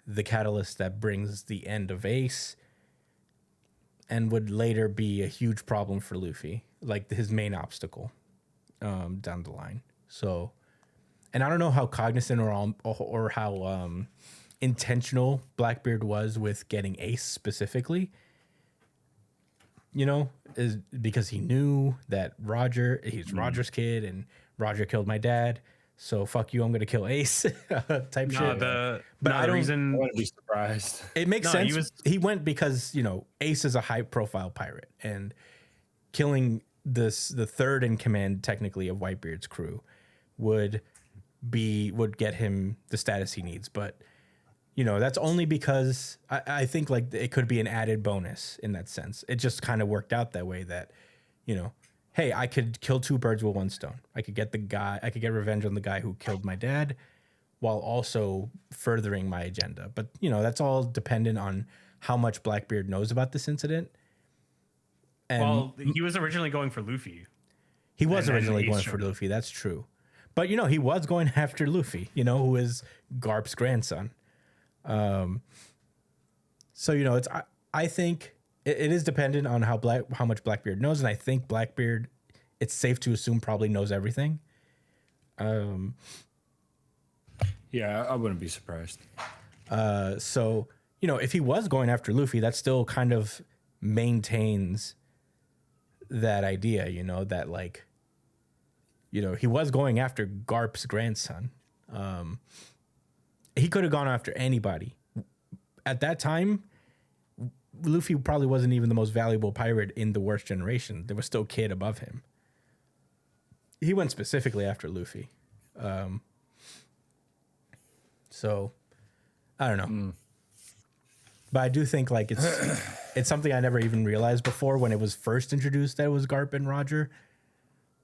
the catalyst that brings the end of Ace and would later be a huge problem for Luffy, like his main obstacle down the line. So, and I don't know how cognizant or how intentional Blackbeard was with getting Ace specifically, you know, is because he knew that he's Roger's kid and Roger killed my dad. So fuck you, I'm gonna kill Ace type shit. But I don't wouldn't be surprised. It makes sense. He went because, you know, Ace is a high profile pirate, and killing the third in command technically of Whitebeard's crew would get him the status he needs. But, you know, that's only because I think like it could be an added bonus in that sense. It just kind of worked out that way that, you know, hey, I could kill two birds with one stone. I could get revenge on the guy who killed my dad while also furthering my agenda. But, you know, that's all dependent on how much Blackbeard knows about this incident. And well, he was originally going for Luffy. He was originally going for Luffy. That's true. But, you know, he was going after Luffy, you know, who is Garp's grandson. So, you know, I think it is dependent on how much Blackbeard knows, and I think Blackbeard, it's safe to assume, probably knows everything. Yeah, I wouldn't be surprised. So, you know, if he was going after Luffy, that still kind of maintains that idea, you know, that like, you know, he was going after Garp's grandson. He could have gone after anybody. At that time, Luffy probably wasn't even the most valuable pirate in the worst generation. There was still Kid above him. He went specifically after Luffy. So, I don't know. But I do think like it's something I never even realized before when it was first introduced that it was Garp and Roger.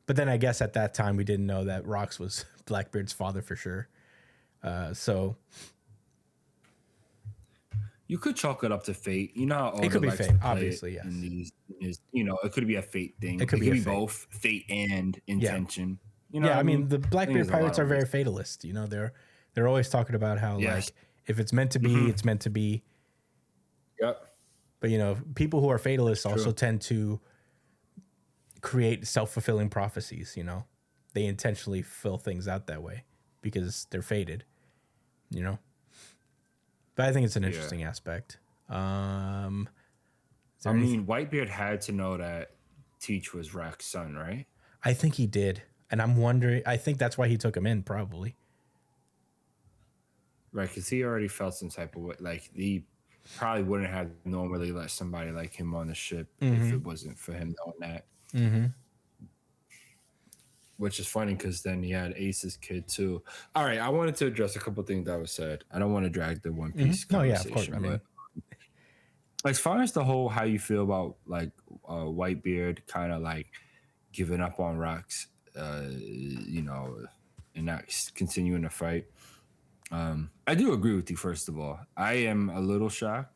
But then I guess at that time we didn't know that Rocks was Blackbeard's father for sure. So you could chalk it up to fate. You know how Oda it could be likes fate, to play obviously, it yes. You know, it could be a fate thing. It could be both fate and intention. You know, yeah, I mean the I think Blackbeard there's a lot pirates are of very it. fatalist. You know, they're always talking about how Yes. like if it's meant to be, it's meant to be. Yep. But you know, people who are fatalists also tend to create self-fulfilling prophecies. You know, they intentionally fill things out that way because they're fated. You know, but I think it's an interesting aspect. I mean, Whitebeard had to know that Teach was Rock's son, right? I think he did, and I'm wondering. I think that's why he took him in, probably. right? Because he already felt some type of way. Like he probably wouldn't have normally let somebody like him on the ship if it wasn't for him knowing that. Mm-hmm. Which is funny because then he had Ace's kid too. All right, I wanted to address a couple things that was said. I don't want to drag the One Piece No, yeah, conversation, of course. I mean, but as far as the whole how you feel about like Whitebeard kind of like giving up on Rocks, you know, and not continuing the fight. I do agree with you. First of all, I am a little shocked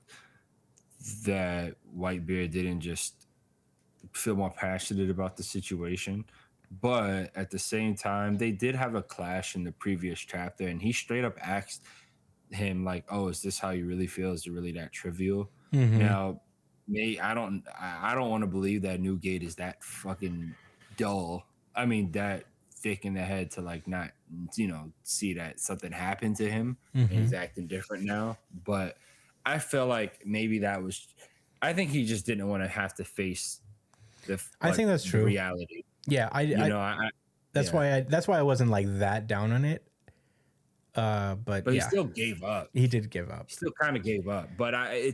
that Whitebeard didn't just feel more passionate about the situation. But at the same time, they did have a clash in the previous chapter, and he straight up asked him, like, "Oh, is this how you really feel? Is it really that trivial?" Now, I don't want to believe that Newgate is that fucking dull. I mean, that thick in the head to like not, you know, see that something happened to him and he's acting different now. But I feel like maybe that was. I think he just didn't want to have to face the. I think that's true. Reality. Yeah, that's why I wasn't like that down on it. But he yeah, still gave up. He did give up. He still kind of gave up. But I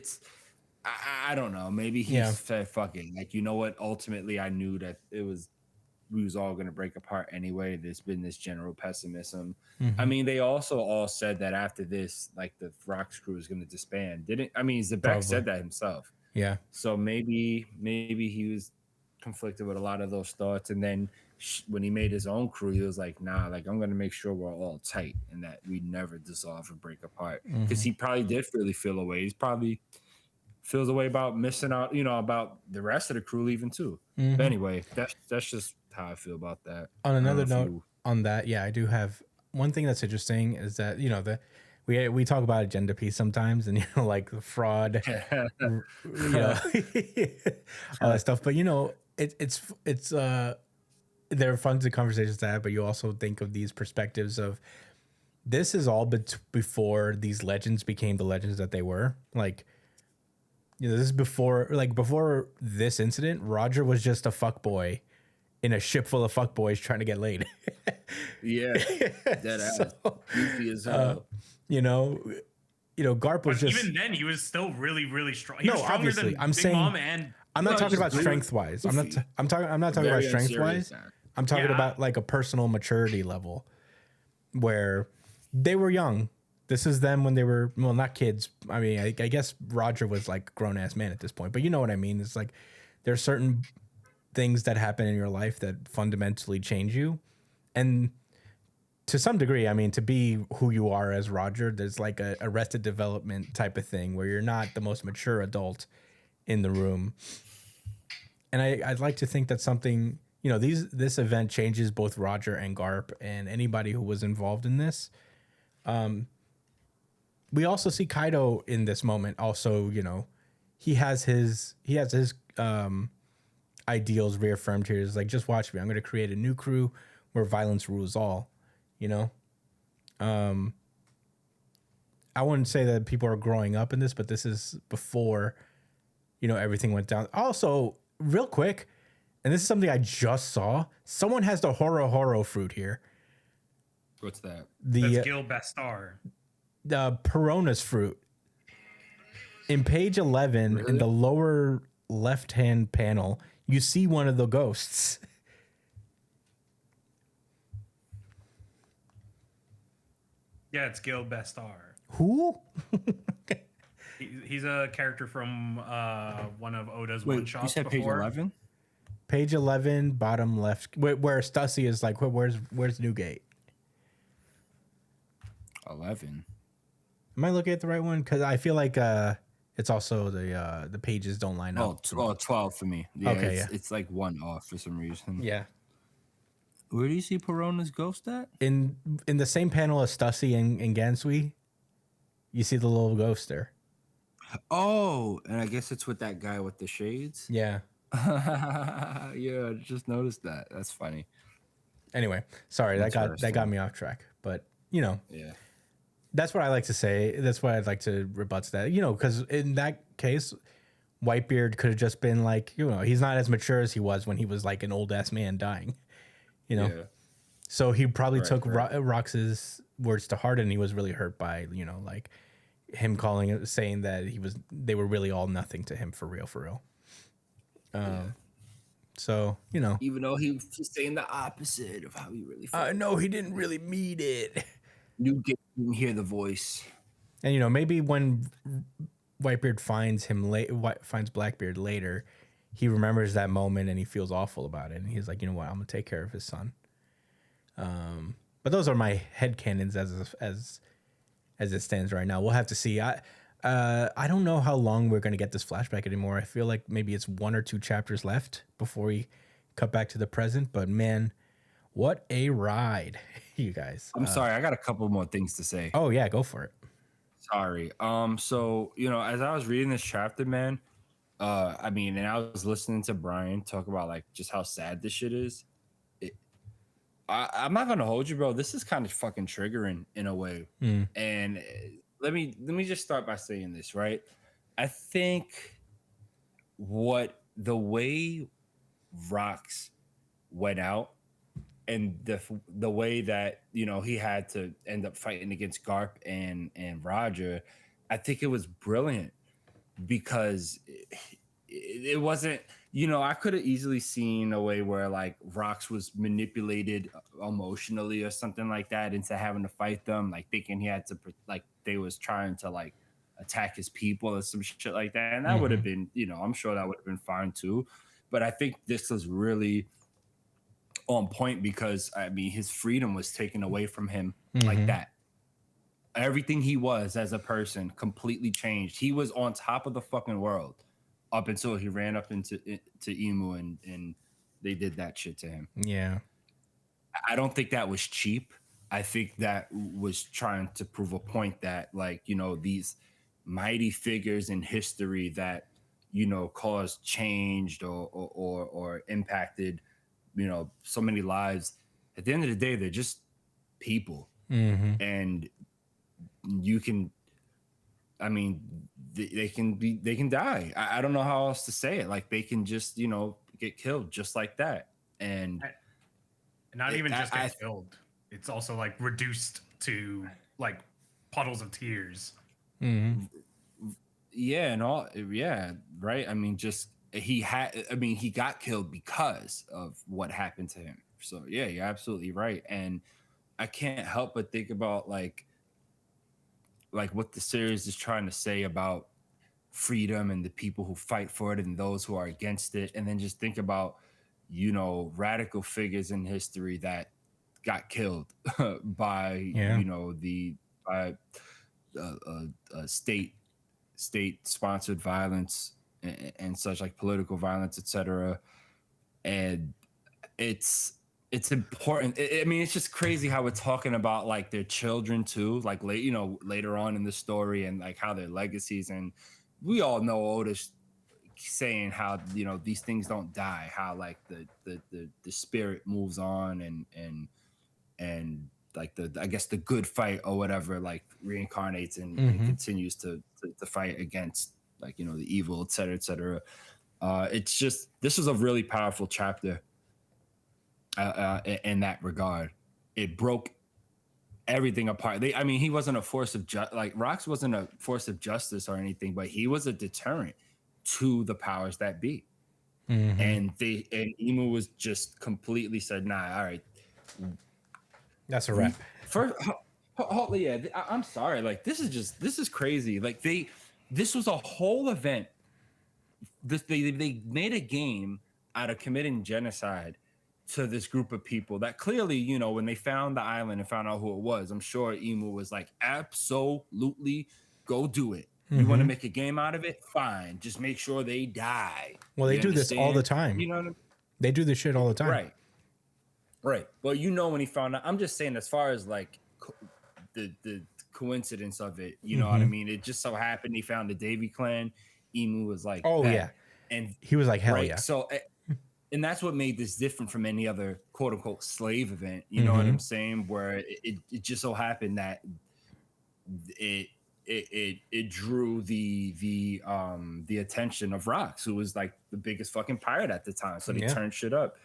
don't know. Maybe he said, "Fuck it." Like, you know what? Ultimately, I knew that we was all gonna break apart anyway. There's been this general pessimism. I mean, they also all said that after this, like the Rocks crew is gonna disband. Zebek said that himself. Yeah. So maybe he was conflicted with a lot of those thoughts, and then when he made his own crew, he was like, "Nah, like I'm gonna make sure we're all tight and that we never dissolve or break apart." Because he probably did really feel away. He's probably feels a way about missing out, you know, about the rest of the crew leaving too. But anyway, that's just how I feel about that. On another note on that, yeah, I do have one thing that's interesting is that, you know, we talk about agenda piece sometimes, and, you know, like fraud, you know, all that stuff. But, you know, it's there are fun conversations to have, but you also think of these perspectives of this is all before these legends became the legends that they were. Like, you know, this is before this incident, Roger was just a fuckboy in a ship full of fuckboys trying to get laid. Yeah, that ass. Goofy as hell. You know, Garp was just. Even then, he was still really, really strong. He was stronger obviously, than I'm Big saying. Mom and I'm not talking about strength wise. I'm not talking about strength wise. I'm talking about like a personal maturity level, where they were young. This is them when they were, well, not kids. I mean, I guess Roger was like a grown ass man at this point, but you know what I mean? It's like there's certain things that happen in your life that fundamentally change you. And to some degree, I mean, to be who you are as Roger, there's like a arrested development type of thing where you're not the most mature adult in the room. And I'd like to think that something, you know, this event changes both Roger and Garp and anybody who was involved in this. We also see Kaido in this moment. Also, you know, he has his ideals reaffirmed here. It's like, just watch me. I'm going to create a new crew where violence rules all. You know, I wouldn't say that people are growing up in this, but this is before, you know, everything went down. Also, real quick, and this is something I just saw. Someone has the horo fruit here. What's that? That's Gil Bastar. The Perona's fruit. In page 11, in the lower left-hand panel, you see one of the ghosts. Yeah, it's Gil Bastar. Who? He's a character from one of Oda's one-shots. You said before. page 11? Page 11, bottom left, where Stussy is like, where's Newgate? 11. Am I looking at the right one? Because I feel like it's also the pages don't line up. 12 for me. Yeah, Okay, it's like one off for some reason. Yeah. Where do you see Perona's ghost at? In the same panel as Stussy and Gansui, you see the little ghost there. Oh, and I guess it's with that guy with the shades. Yeah. Yeah, I just noticed that. That's funny. Anyway, sorry, that got me off track. But, you know. Yeah. That's what I like to say. That's why I'd like to rebut that. You know, because in that case, Whitebeard could have just been like, you know, he's not as mature as he was when he was like an old ass man dying. You know, So he probably took right. Rox's words to heart, and he was really hurt by like him saying that they were really all nothing to him for real. So Even though he was saying the opposite of how he really felt. no, he didn't really mean it. You didn't hear the voice. And maybe when Whitebeard finds Blackbeard later, he remembers that moment and he feels awful about it, and he's like, you know what, I'm gonna take care of his son. But those are my headcanons as it stands right now. We'll have to see. I don't know how long we're gonna get this flashback anymore. I feel like maybe it's 1 or 2 chapters left before we cut back to the present. But man, what a ride, you guys. I'm sorry, I got a couple more things to say. Oh yeah, go for it. Sorry. So as I was reading this chapter, man, and I was listening to Brian talk about like just how sad this shit is. I'm not gonna hold you, bro. This is kind of fucking triggering in a way. And let me just start by saying this, right? I think the way Rox went out and the way that he had to end up fighting against Garp and Roger, I think it was brilliant because it wasn't. I could have easily seen a way where like Rox was manipulated emotionally or something like that into having to fight them, like thinking he had to like they was trying to like attack his people or some shit like that, and that would have been I'm sure that would have been fine too. But I think this was really on point because his freedom was taken away from him like that. Everything he was as a person completely changed. He was on top of the fucking world up until he ran up to Emu and they did that shit to him. Yeah. I don't think that was cheap. I think that was trying to prove a point that like, these mighty figures in history that, caused change or impacted, so many lives. At the end of the day, they're just people. And you can, they can die. I don't know how else to say it. Like they can just, get killed just like that. And not even just get killed. It's also like reduced to like puddles of tears. Yeah, and all. Yeah, right. He got killed because of what happened to him. So yeah, you're absolutely right. And I can't help but think about like what the series is trying to say about freedom and the people who fight for it and those who are against it, and then just think about radical figures in history that got killed by state sponsored violence and such, like political violence, etc. And it's important. It's just crazy how we're talking about like their children too, like later on in the story, and like how their legacies. And we all know Otis saying how these things don't die, how like the spirit moves on and like I guess the good fight or whatever like reincarnates and continues to fight against like the evil, etc., etc. It's just, this was a really powerful chapter in that regard. It broke everything apart. He wasn't a force of like Rox wasn't a force of justice or anything, but he was a deterrent to the powers that be. And Emu was just completely said, nah, all right, that's a wrap. I'm sorry. Like this is crazy. Like this was a whole event. They made a game out of committing genocide to this group of people that clearly, when they found the island and found out who it was, I'm sure Emu was like, absolutely, go do it. You want to make a game out of it? Fine. Just make sure they die. Well, they do this all the time. You know what I mean? They do this shit all the time. Right. Well, when he found out, I'm just saying as far as like the coincidence of it, you know what I mean? It just so happened he found the Davy clan. Emu was like, oh, that. yeah. And he was like, hell yeah. So, and that's what made this different from any other quote unquote slave event. You know what I'm saying? Where it just so happened that it drew the attention of Rox, who was like the biggest fucking pirate at the time. So they turned shit up.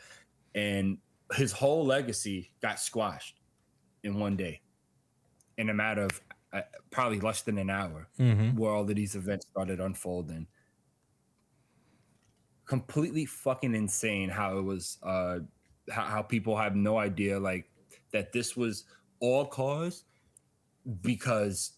And his whole legacy got squashed in one day, in a matter of probably less than an hour, where all of these events started unfolding. Completely fucking insane how it was. How people have no idea like that this was all caused because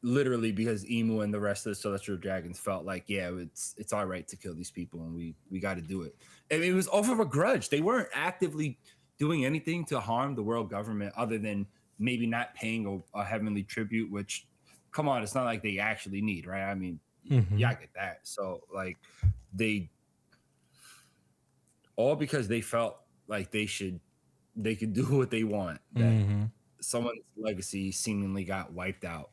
literally because Emu and the rest of the Celestial Dragons felt like, yeah, it's all right to kill these people and we got to do it. And it was off of a grudge. They weren't actively doing anything to harm the world government other than maybe not paying a heavenly tribute, which, come on, it's not like they actually need, right? I mean, yeah, I get that. So like all because they felt like they could do what they want. That someone's legacy seemingly got wiped out.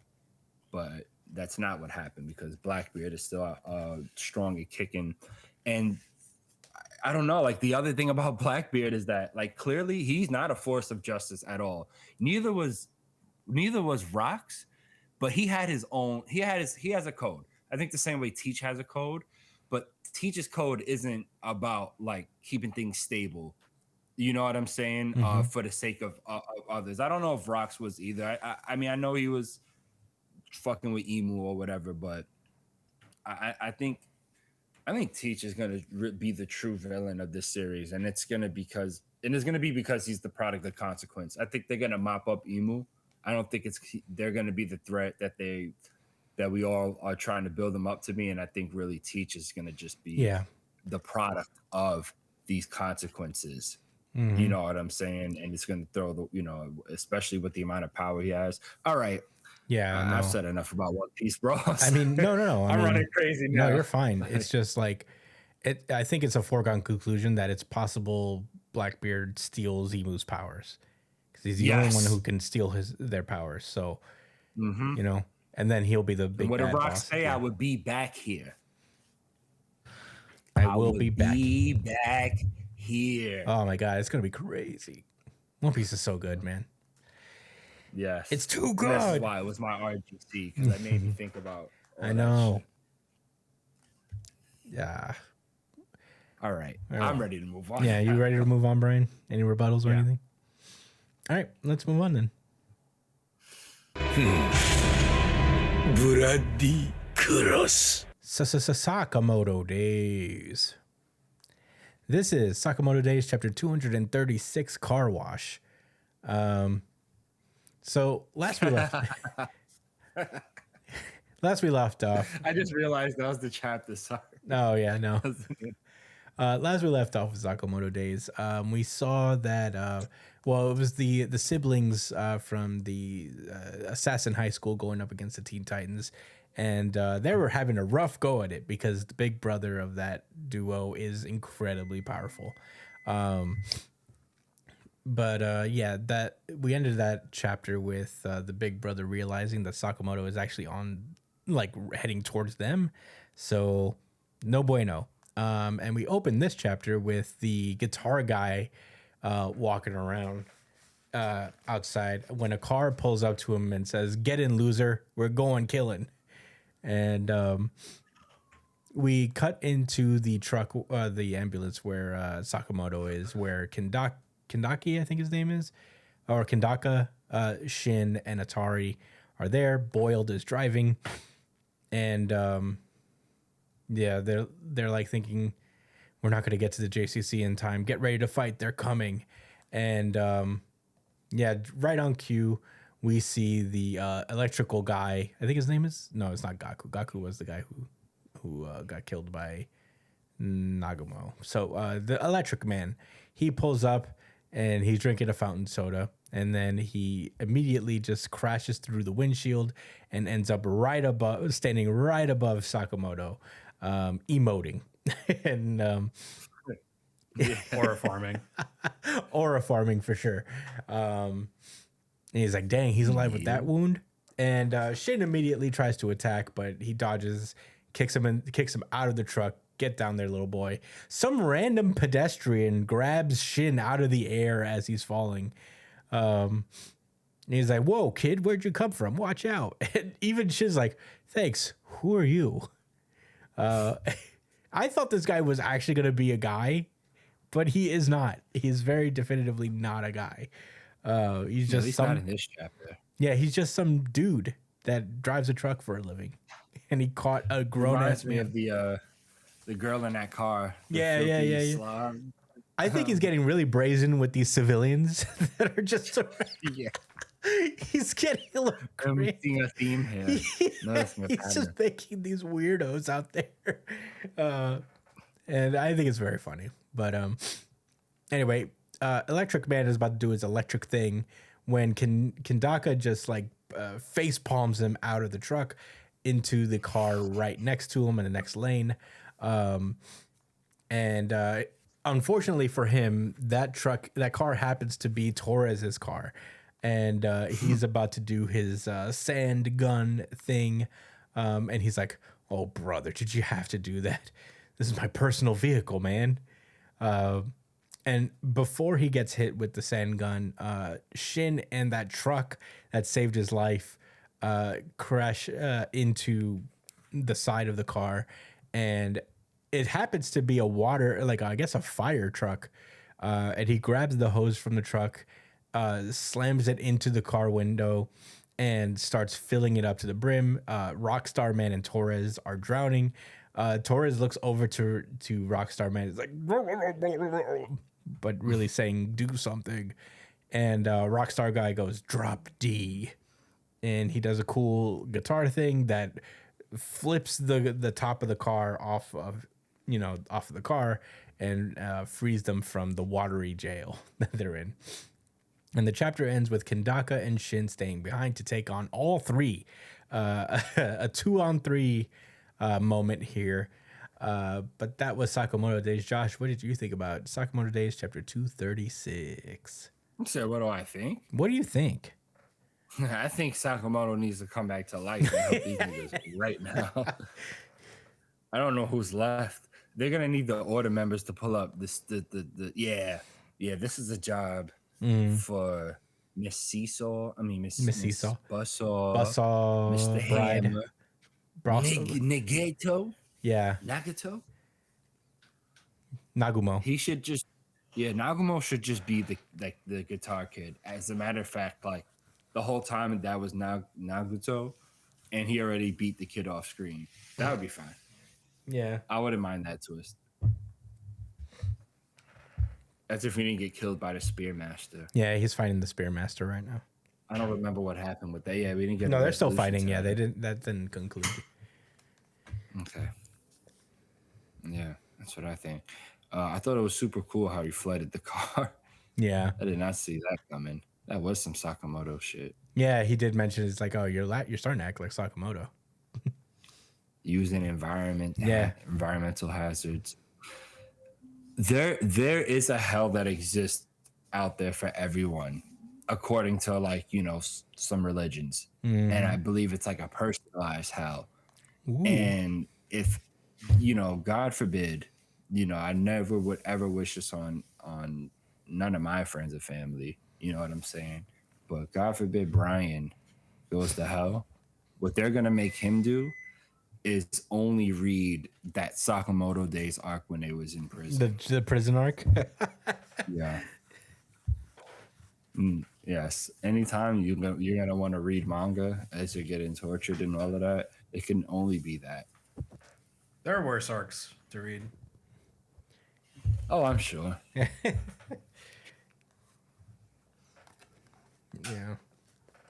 But that's not what happened because Blackbeard is still strong and kicking. And I don't know, like the other thing about Blackbeard is that like clearly he's not a force of justice at all. Neither was Rox, but he had his own, he has a code. I think the same way Teach has a code, but Teach's code isn't about like keeping things stable. You know what I'm saying? For the sake of others. I don't know if Rox was either. I mean, I know he was fucking with Emu or whatever, but I think Teach is gonna be the true villain of this series, and it's gonna be because he's the product of consequence. I think they're gonna mop up Emu. I don't think they're gonna be the threat that we all are trying to build them up to be, and I think really Teach is gonna just be the product of these consequences. You know what I'm saying? And it's gonna throw especially with the amount of power he has. All right. Yeah, I've said enough about One Piece, bro. I mean, no. I'm running crazy now. No, you're fine. It's just like, I think it's a foregone conclusion that it's possible Blackbeard steals Emu's powers because he's the only one who can steal their powers. So, you know, and then he'll be the big. What did bad Rock boss say? again. I would be back here. I will be back. Be back here. Oh my god, it's gonna be crazy. One Piece is so good, man. Yes, It's too good. That's why it was my RGC because it made me think about. I know. Yeah. All right, I'm ready to move on. Yeah, you ready to move on, Brian? Any rebuttals or anything? All right, let's move on then. Bloody Cross. Sakamoto Days. This is Sakamoto Days, chapter 236, Car Wash. So last we left off. I just realized that was the chapter. Sorry. Oh yeah, no. Last we left off with Sakamoto Days, we saw that it was the siblings from the Assassin High School going up against the Teen Titans, and they were having a rough go at it because the big brother of that duo is incredibly powerful. But that we ended that chapter with the big brother realizing that Sakamoto is actually heading towards them. So no bueno. And we opened this chapter with the guitar guy walking around outside when a car pulls up to him and says, "Get in, loser. We're going killing." And we cut into the truck, the ambulance where Sakamoto is, where Kendaki, I think his name is, or Kendaka, Shin, and Atari are there. Boiled is driving, and they're like thinking, we're not going to get to the JCC in time. Get ready to fight. They're coming, and right on cue, we see the electrical guy. I think his name is it's not Gaku. Gaku was the guy who got killed by Nagumo. So the electric man, he pulls up. And he's drinking a fountain soda, and then he immediately just crashes through the windshield and ends up standing right above Sakamoto, emoting. And Aura farming. Aura farming for sure. And he's like, dang, he's alive with that wound. And Shin immediately tries to attack, but he dodges, kicks him out of the truck. Get down there, little boy. Some random pedestrian grabs Shin out of the air as he's falling. And he's like, whoa, kid, where'd you come from? Watch out. And even Shin's like, thanks. Who are you? I thought this guy was actually going to be a guy, but he is not. He's very definitively not a guy. He's At just least some. not in this chapter. Yeah, he's just some dude that drives a truck for a living, and he caught a grown ass Reminds me man. of the girl in that car. The Yeah, yeah, filthy yeah, yeah. slob. I think he's getting really brazen with these civilians that are just. Yeah. He's getting a little I'm crazy. seeing a theme here. Noticing a He's pattern. just making these weirdos out there, and I think it's very funny. But anyway, Electric Man is about to do his electric thing when Kindaka just like face palms him out of the truck into the car right next to him in the next lane, and unfortunately for him, that car happens to be Torres's car. And he's about to do his sand gun thing. And he's like, oh, brother, did you have to do that? This is my personal vehicle, man. And before he gets hit with the sand gun, Shin and that truck that saved his life crash into the side of the car. And it happens to be a fire truck. And he grabs the hose from the truck, slams it into the car window, and starts filling it up to the brim. Rockstar Man and Torres are drowning. Torres looks over to Rockstar Man. He's like, but really saying, do something. And Rockstar Guy goes, drop D. And he does a cool guitar thing that flips the top of the car off of the car and frees them from the watery jail that they're in. And the chapter ends with Kindaka and Shin staying behind to take on all three. A 2-on-3 moment here. But that was Sakamoto Days. Josh, what did you think about Sakamoto Days chapter 236? So what do I think? What do you think? I think Sakamoto needs to come back to life and help these niggas right now. I don't know who's left. They're gonna need the order members to pull up this. This is a job for Miss Seesaw. I mean Miss Seesaw, Buzzsaw, Mr. Bride, Hammer, Nagato. Yeah, Nagato. Nagumo. He should just, Nagumo should just be the guitar kid. As a matter of fact, like the whole time that was Naguto, and he already beat the kid off screen. That would be fine. Yeah, I wouldn't mind that twist. As if we didn't get killed by the Spearmaster. Yeah, he's fighting the Spearmaster right now. I don't remember what happened with that. Yeah, we didn't get. No, they're still fighting. Yeah, they didn't. That didn't conclude. Okay. Yeah, that's what I think. I thought it was super cool how he flooded the car. Yeah, I did not see that coming. That was some Sakamoto shit. Yeah, he did mention it's like, oh, you're starting to act like Sakamoto. Using environmental hazards. There is a hell that exists out there for everyone, according to some religions, and I believe it's like a personalized hell. Ooh. And if God forbid, I never would ever wish this on none of my friends or family. You know what I'm saying? But God forbid Brian goes to hell. What they're gonna make him do is only read that Sakamoto Days arc when they was in prison. The prison arc? Yeah. Yes. Anytime you're gonna want to read manga as you're getting tortured and all of that, it can only be that. There are worse arcs to read. Oh, I'm sure. Yeah.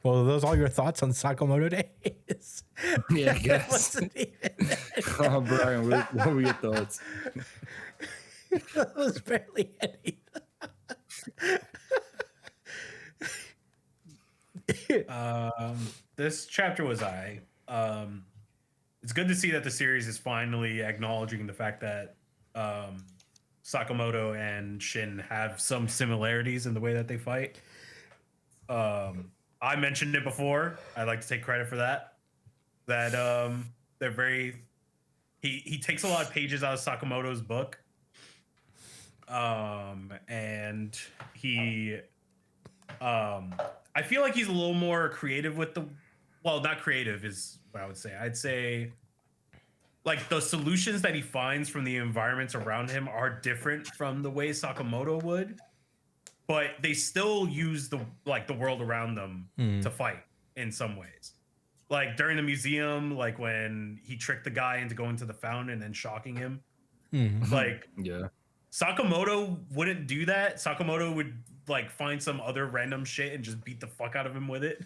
Well, are those all your thoughts on Sakamoto Days? Yeah, I guess. Oh, Brian, what were your thoughts? That was barely any. This chapter was it's good to see that the series is finally acknowledging the fact that Sakamoto and Shin have some similarities in the way that they fight. I mentioned it before. I'd like to take credit for that. That they're very. He takes a lot of pages out of Sakamoto's book, and he. I feel like he's a little more creative with the. Well, not creative is what I would say. I'd say, like the solutions that he finds from the environments around him are different from the way Sakamoto would, but they still use the world around them to fight in some ways. Like during the museum, like when he tricked the guy into going to the fountain and then shocking him. Like Yeah. Sakamoto wouldn't do that. Sakamoto would like find some other random shit and just beat the fuck out of him with it.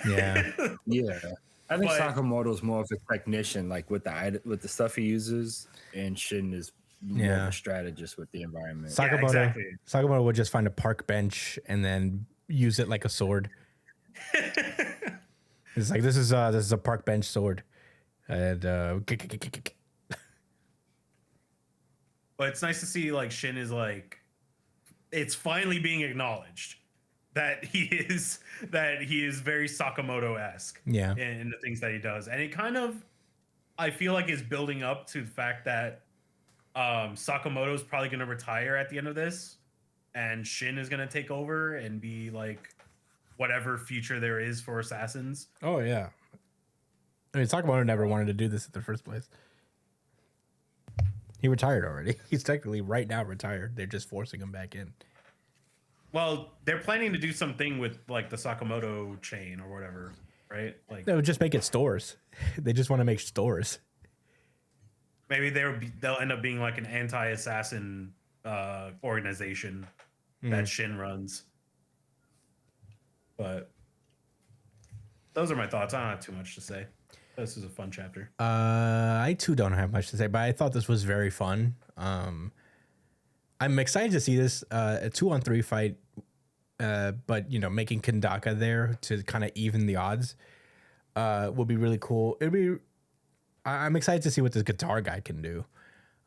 Yeah. Yeah. I think But- Sakamoto's more of a technician, like with the stuff he uses, and Shin is more of Yeah. a strategist with the environment. Sakamoto, exactly. Sakamoto would just find a park bench and then use it like a sword. It's like this is a park bench sword, and But it's nice to see like Shin is like, it's finally being acknowledged that he is very Sakamoto-esque. Yeah. In the things that he does, and it kind of, I feel like, is building up to the fact that Sakamoto's probably going to retire at the end of this, and Shin is going to take over and be like whatever future there is for assassins. Oh yeah. I mean, Sakamoto never wanted to do this in the first place. He retired already. He's technically right now retired. They're just forcing him back in. Well, they're planning to do something with like the Sakamoto chain or whatever, right? Like They would just make it stores. They just want to make stores. maybe they'll end up being like an anti-assassin organization that Shin runs. But those are my thoughts. I don't have too much to say. This is a fun chapter. I too don't have much to say, but I thought this was very fun. I'm excited to see this a 2-on-3 fight, but you know, making Kandaka there to kind of even the odds will be really cool. I'm excited to see what this guitar guy can do.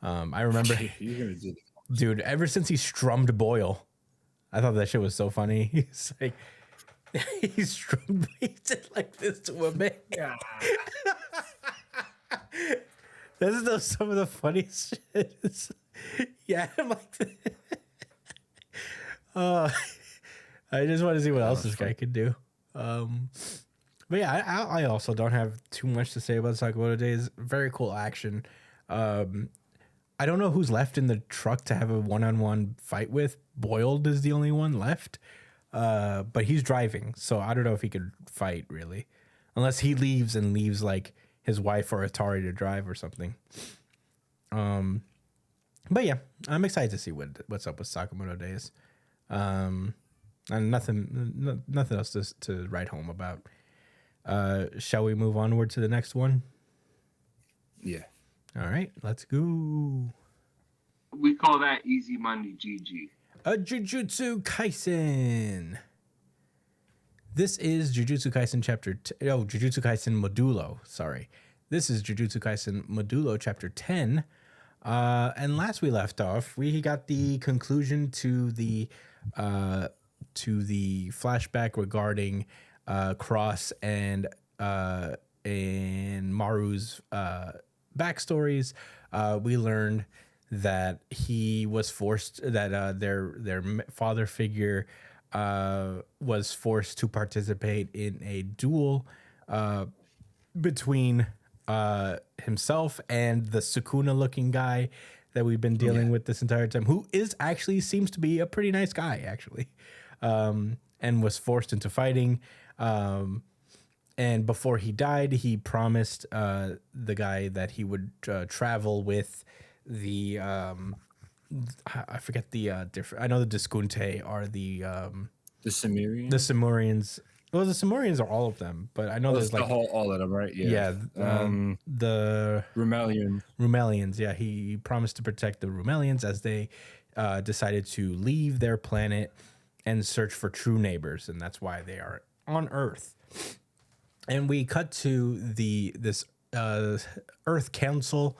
I remember, You're gonna do dude, ever since he strummed Boyle, I thought that shit was so funny. He's like, he strummed he did like this to a man. Yeah. This is some of the funniest shit. Yeah, I'm like, I just want to see what else this guy could do. But yeah, I also don't have too much to say about Sakamoto Days. Very cool action. I don't know who's left in the truck to have a one-on-one fight with. Boiled is the only one left. But he's driving, so I don't know if he could fight really, unless he leaves like his wife or Atari to drive or something. But yeah, I'm excited to see what's up with Sakamoto Days. And nothing else to write home about. Shall we move onward to the next one? Yeah. All right, let's go. We call that easy money, GG. A Jujutsu Kaisen. This is Jujutsu Kaisen Jujutsu Kaisen Modulo. Sorry. This is Jujutsu Kaisen Modulo chapter 10. And last we left off, we got the conclusion to the flashback regarding Cross and Maru's backstories. We learned that he was forced, that their father figure was forced to participate in a duel between himself and the Sukuna looking guy that we've been dealing with this entire time, who seems to be a pretty nice guy actually, and was forced into fighting. And before he died, he promised the guy that he would travel with the I forget the different. I know the Diskunte are the Cimmerian. The Cimmerians. Well, the Cimmerians are all of them, but I know there's like all of them, right? yeah, the Rumelians. Yeah, he promised to protect the Rumelians as they decided to leave their planet and search for true neighbors, and that's why they are on Earth. And we cut to this Earth Council,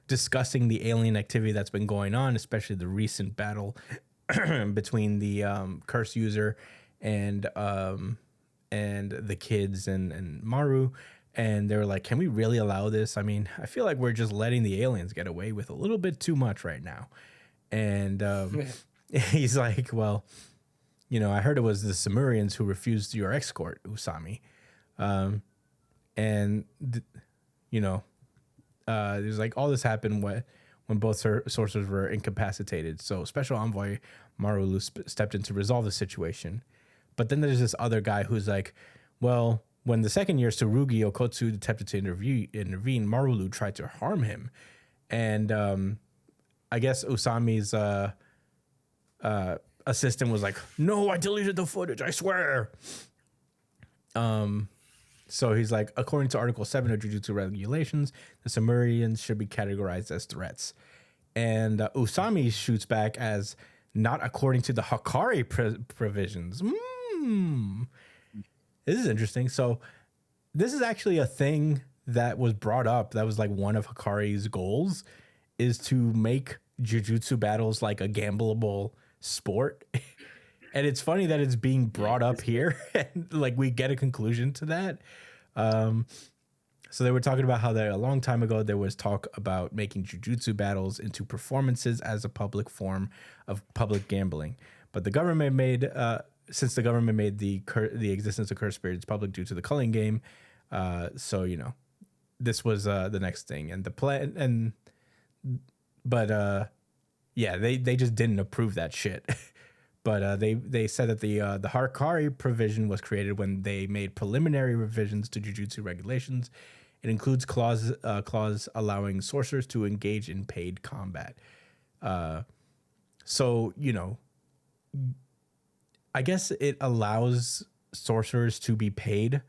discussing the alien activity that's been going on, especially the recent battle between the curse user and the kids and Maru. And they were like, can we really allow this? I mean, I feel like we're just letting the aliens get away with a little bit too much right now. And he's like, well, I heard it was the Cimmerians who refused your escort, Usami. And there's like all this happened when both sorcerers were incapacitated. So Special Envoy Marulu stepped in to resolve the situation. But then there's this other guy who's like, well, when the second year Tsurugi Okotsu attempted to intervene, Marulu tried to harm him. And I guess Usami's assistant was like, no, I deleted the footage, I swear. So he's like, according to Article 7 of Jujutsu regulations, the Sumerians should be categorized as threats. And Usami shoots back as not according to the Hakari provisions. This is interesting. So this is actually a thing that was brought up. That was like one of Hakari's goals, is to make Jujutsu battles like a gambleable sport. And it's funny that it's being brought up here, and like we get a conclusion to that. So they were talking about how a long time ago there was talk about making Jujutsu battles into performances as a public form of public gambling, but the government made since the government made the existence of cursed spirits public due to the culling game. So this was the next thing, and the plan, yeah, they just didn't approve that shit. But they said that the Hakari provision was created when they made preliminary revisions to Jujutsu regulations. It includes clause allowing sorcerers to engage in paid combat. So I guess it allows sorcerers to be paid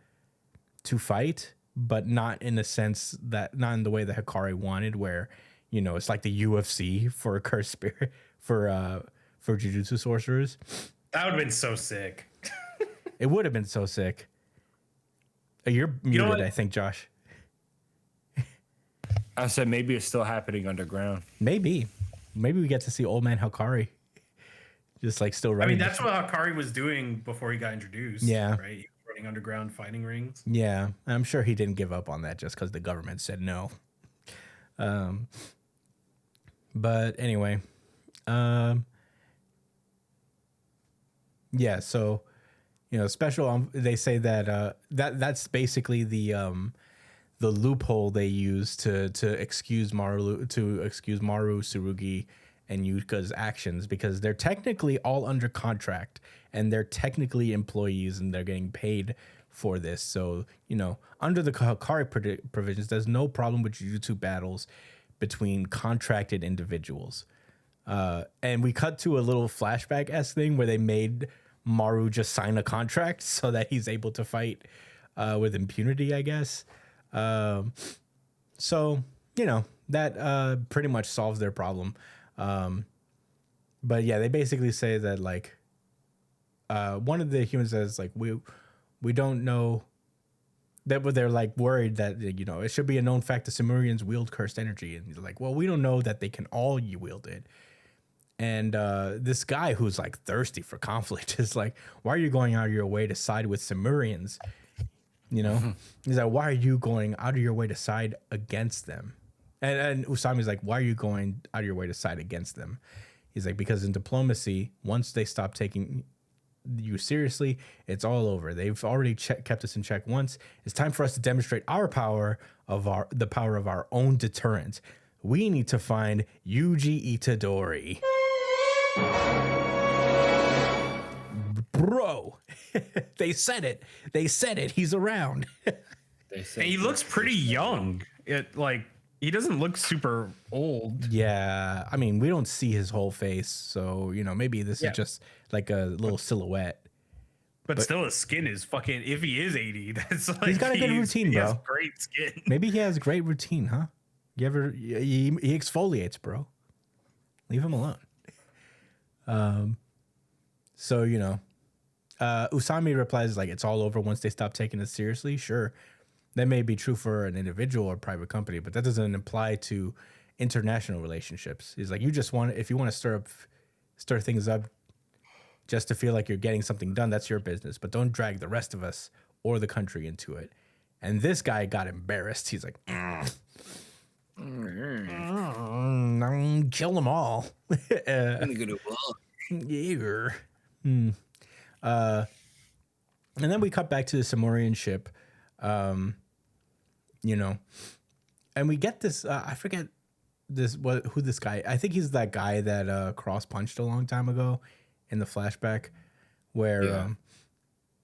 to fight, but not in a sense that, not in the way the Hakari wanted, where it's like the UFC for a cursed spirit for Jujutsu sorcerers. That would have been so sick. It would have been so sick. You're muted, I think, Josh. I said maybe it's still happening underground. Maybe we get to see old man Hakari just like still running. I mean, that's what Hakari was doing before he got introduced. Yeah. Right? He was running underground fighting rings. Yeah. I'm sure he didn't give up on that just because the government said no. But anyway, yeah, so special. They say that that's basically the loophole they use to excuse Maru, Tsurugi, and Yuka's actions, because they're technically all under contract and they're technically employees and they're getting paid for this. So under the Hakari provisions, there's no problem with Jujutsu battles between contracted individuals. And we cut to a little flashback-esque thing where they made Maru just sign a contract so that he's able to fight with impunity, I guess. So, that pretty much solves their problem. But yeah, they basically say that like one of the humans says like we don't know that, but they're like worried that it should be a known fact the Sumerians wield cursed energy, and like, well, we don't know that they can all wield it. And this guy who's like thirsty for conflict is like, why are you going out of your way to side with Sumerians? He's like, why are you going out of your way to side against them? And Usami's like, why are you going out of your way to side against them? He's like, because in diplomacy, once they stop taking you seriously, it's all over. They've already kept us in check once. It's time for us to demonstrate the power of our own deterrent. We need to find Yuji Itadori. Bro, they said it. He's around. And he looks pretty young. He doesn't look super old. Yeah, I mean, we don't see his whole face, so maybe this is just like a little silhouette. But still, his skin is fucking. If he is 80, that's like he's got a good routine, he bro. has great skin. Maybe he has great routine, huh? He exfoliates, bro. Leave him alone. So Usami replies like, it's all over once they stop taking it seriously. Sure, that may be true for an individual or private company, but that doesn't apply to international relationships. He's like, if you want to stir things up just to feel like you're getting something done, that's your business, but don't drag the rest of us or the country into it. And this guy got embarrassed. He's like, kill them all. Yeah. And then we cut back to the Samorian ship. and we get this. I forget who this guy. I think he's that guy that Cross punched a long time ago in the flashback, where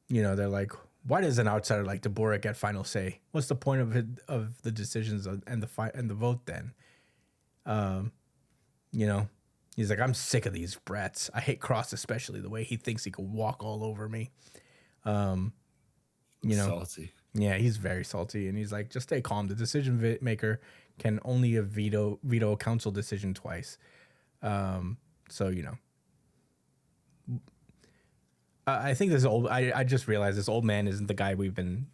they're like, why does an outsider like Deborah get final say? What's the point of the decisions and the vote then? He's like, I'm sick of these brats. I hate Cross, especially the way he thinks he could walk all over me. Salty. Yeah, he's very salty, and he's like, just stay calm. The decision maker can only veto a council decision twice. I think this old. I just realized this old man isn't the guy we've been.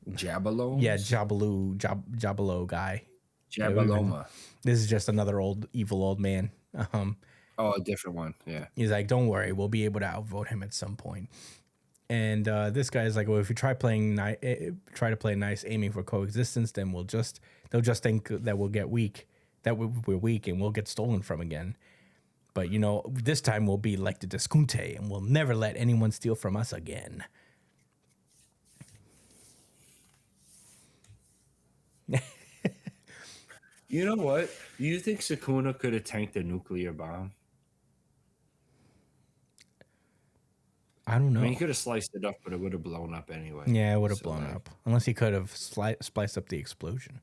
Jabalo? Yeah, Jabalo guy. Jabaloma. This is just another evil old man. Oh, a different one. Yeah. He's like, don't worry, we'll be able to outvote him at some point. And this guy's like, well, if you try to play nice, aiming for coexistence, then they'll just think that we'll get weak, that we're weak, and we'll get stolen from again. But this time we'll be like the Deskunte, and we'll never let anyone steal from us again. You know what? Do you think Sukuna could have tanked a nuclear bomb? I don't know. I mean, he could have sliced it up, but it would have blown up anyway. Yeah, it would have blown up. Unless he could have spliced up the explosion.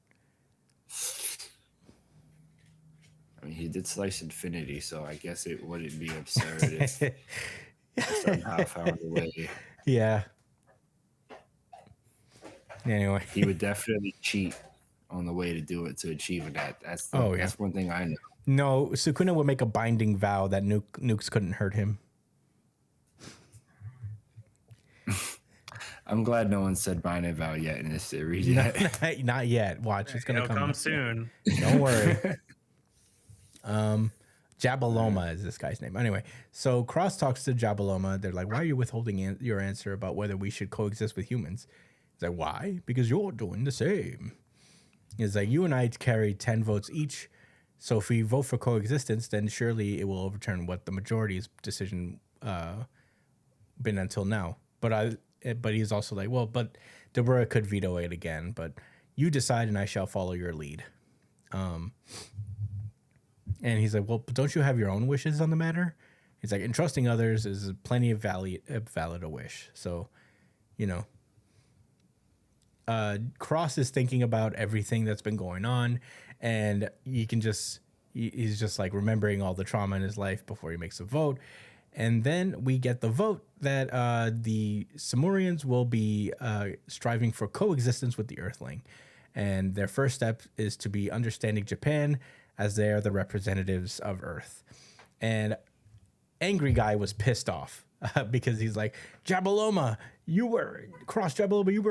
I mean, he did slice infinity, so I guess it wouldn't be absurd if he somehow found a way. Yeah. Anyway. He would definitely cheat on the way to do it, to achieve that. That's one thing I know. No, Sukuna would make a binding vow that nukes couldn't hurt him. I'm glad no one said binding vow yet in this series. Yet. Not yet. Watch, it's gonna It'll come soon. Don't worry. Jabaloma is this guy's name. Anyway, so Cross talks to Jabaloma. They're like, why are you withholding your answer about whether we should coexist with humans? He's like, why? Because you're doing the same. He's like, you and I carry 10 votes each. So if we vote for coexistence, then surely it will overturn what the majority's decision been until now. But he's also like, well, but Deborah could veto it again. But you decide, and I shall follow your lead. And he's like, well, but don't you have your own wishes on the matter? He's like, entrusting others is plenty of valid a wish. So, Cross is thinking about everything that's been going on, and he's just like remembering all the trauma in his life before he makes a vote. And then we get the vote that the Samurians will be striving for coexistence with the Earthling. And their first step is to be understanding Japan, as they are the representatives of Earth. And Angry Guy was pissed off because he's like, Jabaloma, you were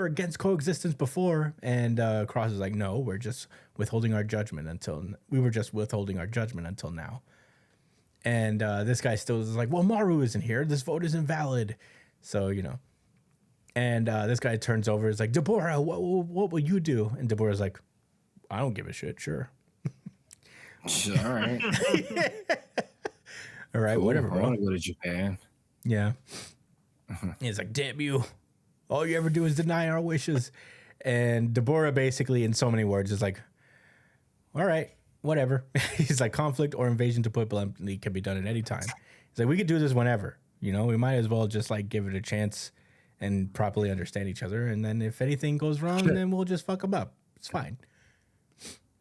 against coexistence before. And Cross is like, no, we were just withholding our judgment until now. And this guy still is like, well, Maru isn't here. This vote is invalid. So, and this guy turns over. Is like, Deborah, what will you do? And Deborah's like, I don't give a shit. Sure. All right. All right, Cool. whatever, I bro. want to go to Japan. Yeah. He's like, damn you. All you ever do is deny our wishes. And Deborah basically, in so many words, is like, all right, whatever. He's like, conflict or invasion, to put bluntly, can be done at any time. He's like, we could do this whenever. We might as well just like give it a chance and properly understand each other. And then if anything goes wrong, then we'll just fuck them up. It's fine.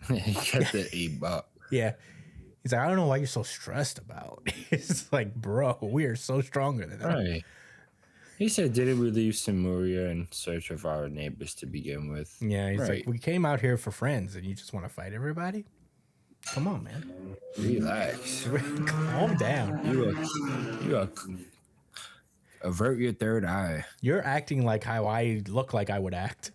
He got the $8. Yeah. He's like, I don't know why you're so stressed about. It's like, bro, we are so stronger than that. Right. He said, didn't we leave Simuria in search of our neighbors to begin with? Yeah, he's like, we came out here for friends, and you just want to fight everybody? Come on, man. Relax. Calm down. You are avert your third eye. You're acting like how I look like I would act.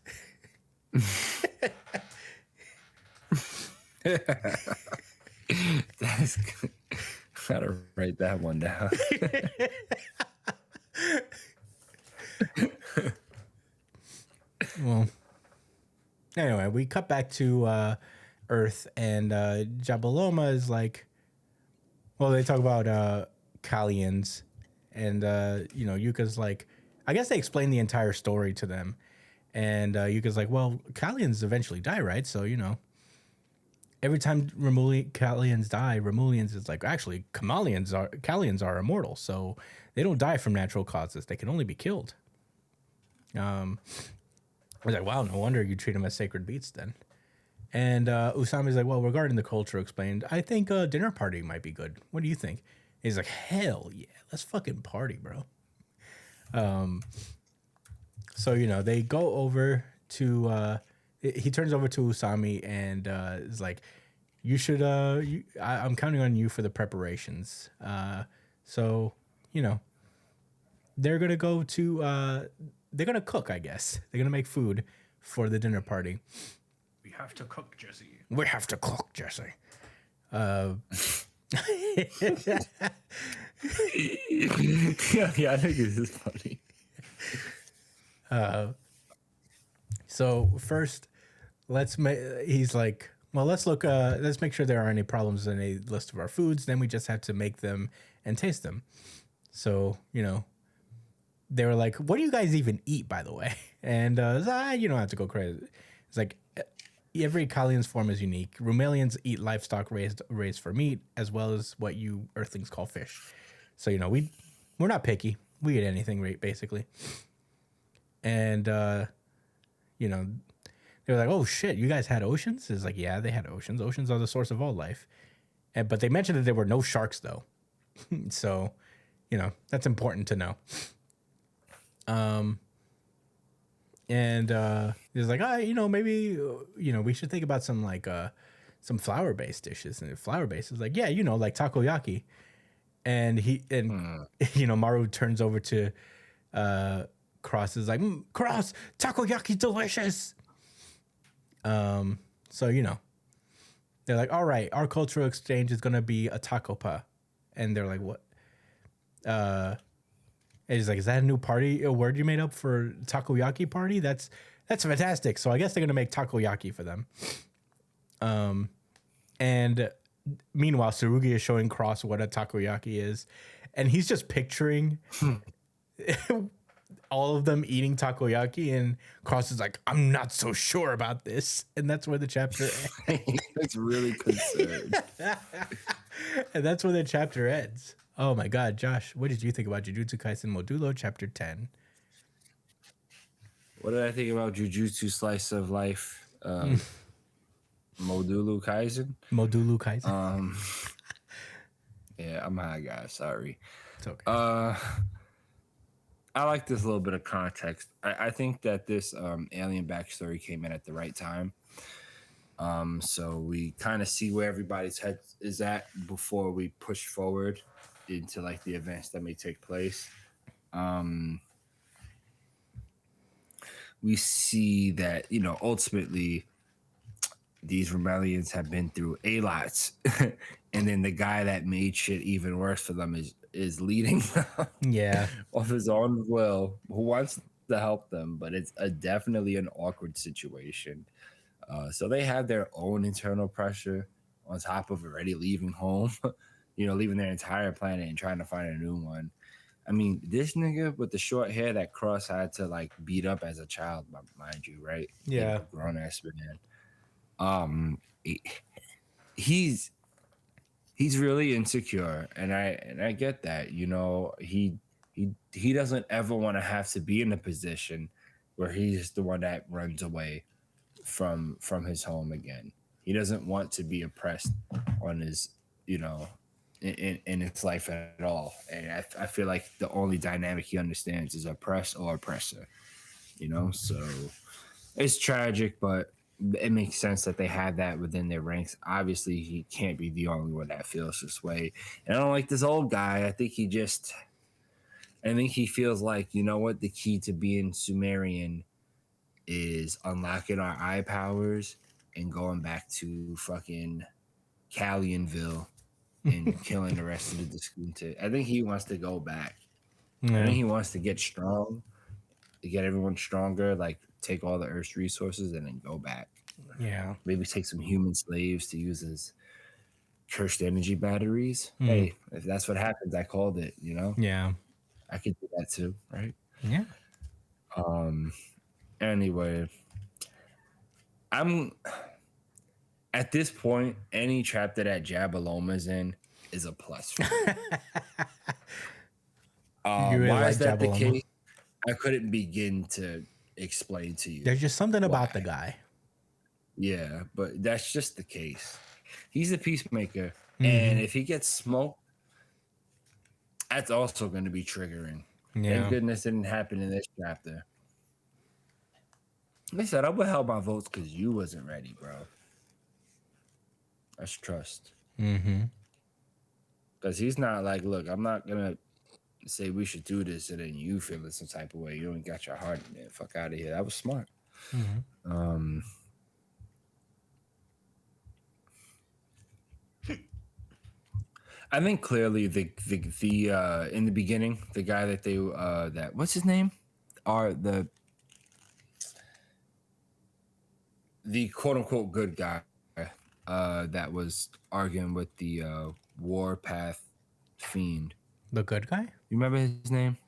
That's good. Gotta write that one down. Well, anyway, we cut back to Earth, and Jabaloma is like, well, they talk about Kalians, and Yuka's like, I guess they explain the entire story to them, and Yuka's like, well, Kalians eventually die, right? So every time Kalians die, Remulians is like, actually, Kalians are immortal, so they don't die from natural causes. They can only be killed. I was like, wow, no wonder you treat them as sacred beasts then. And Usami's like, well, regarding the culture explained, I think a dinner party might be good. What do you think? He's like, hell yeah, let's fucking party, bro. So, they go over to, he turns over to Usami and is like, you should, I'm counting on you for the preparations. So, they're going to go to, they're going to cook, I guess. They're going to make food for the dinner party. We have to cook, Jesse. We have to cook, Jesse. Yeah, I think this is funny. So first, he's like, well, let's make sure there aren't any problems in a list of our foods. Then we just have to make them and taste them. So, they were like, what do you guys even eat, by the way? And you don't have to go crazy. It's like, every Kalian's form is unique. Rumelians eat livestock raised for meat, as well as what you Earthlings call fish. So, we're not picky. We eat anything, basically. And, they were like, oh, shit, you guys had oceans? It's like, yeah, they had oceans. Oceans are the source of all life. But they mentioned that there were no sharks, though. So, that's important to know. And he's like, maybe, we should think about some some flour-based dishes. And flour-based is like, yeah, like takoyaki. And Maru turns over to Cross, is like, Cross, takoyaki delicious. So, they're like, all right, our cultural exchange is going to be a takopa. And they're like, what? And he's like, is that a word you made up for takoyaki party? That's fantastic. So I guess they're going to make takoyaki for them. And meanwhile, Tsurugi is showing Cross what a takoyaki is. And he's just picturing all of them eating takoyaki. And Cross is like, I'm not so sure about this. And that's where the chapter ends. That's really concerned. And that's where the chapter ends. Oh my God, Josh, what did you think about Jujutsu Kaisen Modulo Chapter 10? What did I think about Jujutsu Slice of Life? Modulo Kaisen? Modulo Kaisen. Yeah, I'm high, guys. Sorry. It's okay. I like this little bit of context. I think that this alien backstory came in at the right time. So we kind of see where everybody's head is at before we push forward into like the events that may take place. We see that, ultimately these rebellions have been through a lot. And then the guy that made shit even worse for them is leading them of his own will, who wants to help them, but it's definitely an awkward situation. So they have their own internal pressure on top of already leaving home, leaving their entire planet and trying to find a new one. I mean, this nigga with the short hair that Cross had to like beat up as a child, mind you, right? Yeah. Grown ass man. He's really insecure, and I get that. He doesn't ever want to have to be in a position where he's the one that runs away from his home again. He doesn't want to be oppressed on his, in his life at all. And I feel like the only dynamic he understands is oppress or oppressor, so it's tragic, but it makes sense that they have that within their ranks. Obviously he can't be the only one that feels this way. And I don't like this old guy. I think he feels like, the key to being Sumerian is unlocking our eye powers and going back to fucking Calianville and killing the rest of the Discontent. I think he wants to go back. I think he wants to get strong, to get everyone stronger, like take all the Earth's resources and then go back. Yeah. Maybe take some human slaves to use as cursed energy batteries. Hey, if that's what happens, I called it, Yeah. I could do that too, right? Yeah. Anyway, I'm at this point, any chapter that Jabaloma's in is a plus for me. You really Why like is that the Jabaloma? case? I couldn't begin to explain to you. There's just something about why. the guy. Yeah, but that's just the case. He's a peacemaker, Mm-hmm. and if he gets smoked, that's also going to be triggering. Yeah. Thank goodness it didn't happen in this chapter. Like I said, I withheld my votes because you wasn't ready, bro. That's trust. Mm-hmm. Because he's not like, look, I'm not gonna say we should do this, and then you feel it some type of way. You ain't got your heart in it. Fuck out of here. That was smart. Mm-hmm. I think clearly the in the beginning, the guy that they that what's his name? Are the quote unquote good guy that was arguing with the Warpath fiend. The good guy? You remember his name?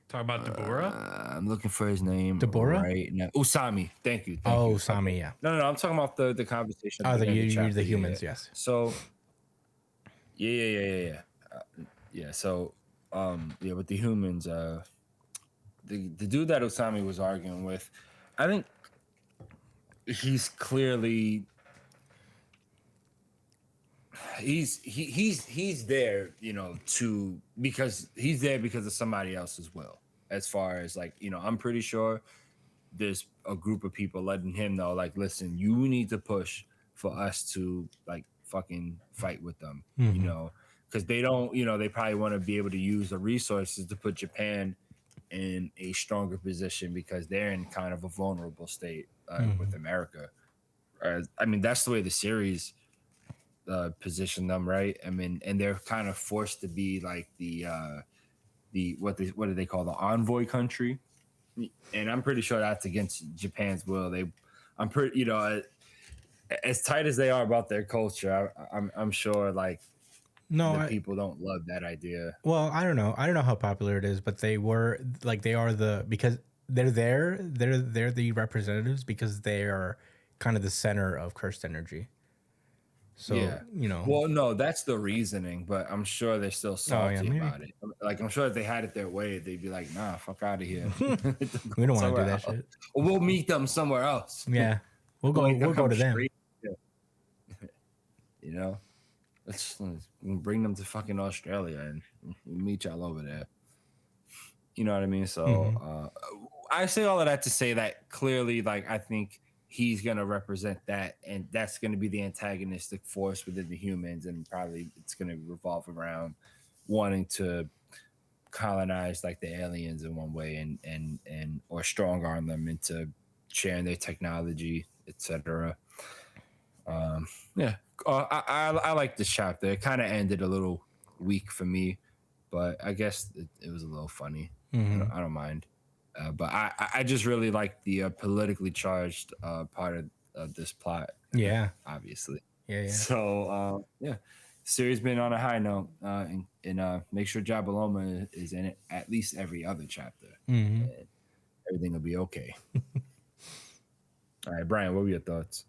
Talk about Deborah. I'm looking for his name. Deborah? Right now. Usami. Thank you. Thank Oh, you. Usami, Okay. yeah. No, I'm talking about the conversation. Oh, at the end of you're chapter. the Yeah, humans, yeah. yes. So, yeah. Yeah. So, yeah, with the humans, the dude that Usami was arguing with, I think he's clearly he's there, you know, because he's there because of somebody else's will. As far as like, you know, I'm pretty sure there's a group of people letting him know, like, listen, you need to push for us to like fucking fight with them, you know, because they don't, you know, they probably want to be able to use the resources to put Japan in a stronger position because they're in kind of a vulnerable state with America. I mean, that's the way the series position them, right? I mean, and they're kind of forced to be like the what do they call the envoy country? And I'm pretty sure that's against Japan's will. I'm pretty, you know, as tight as they are about their culture, I'm sure like people don't love that idea. Well, I don't know how popular it is, but they were like because they're the representatives because they are kind of the center of cursed energy. So, yeah, you know. Well, no, that's the reasoning, but I'm sure they're still salty about it. Like, I'm sure if they had it their way, they'd be like, nah, fuck out of here. We don't want to do that shit. Or we'll meet them somewhere else. Yeah. We'll go to them. You know? Let's bring them to fucking Australia and we'll meet y'all over there. You know what I mean? So I say all of that to say that clearly, like, I think he's going to represent that, and that's going to be the antagonistic force within the humans, and probably it's going to revolve around wanting to colonize like the aliens in one way and or strong arm them into sharing their technology, etc. I like this chapter. It kind of ended a little weak for me, but I guess it was a little funny. I don't mind. But I just really like the politically charged part of this plot. Yeah. Obviously. Yeah. So, series been on a high note. And make sure Jabaloma is in it at least every other chapter. And everything will be okay. All right, Brian, what were your thoughts?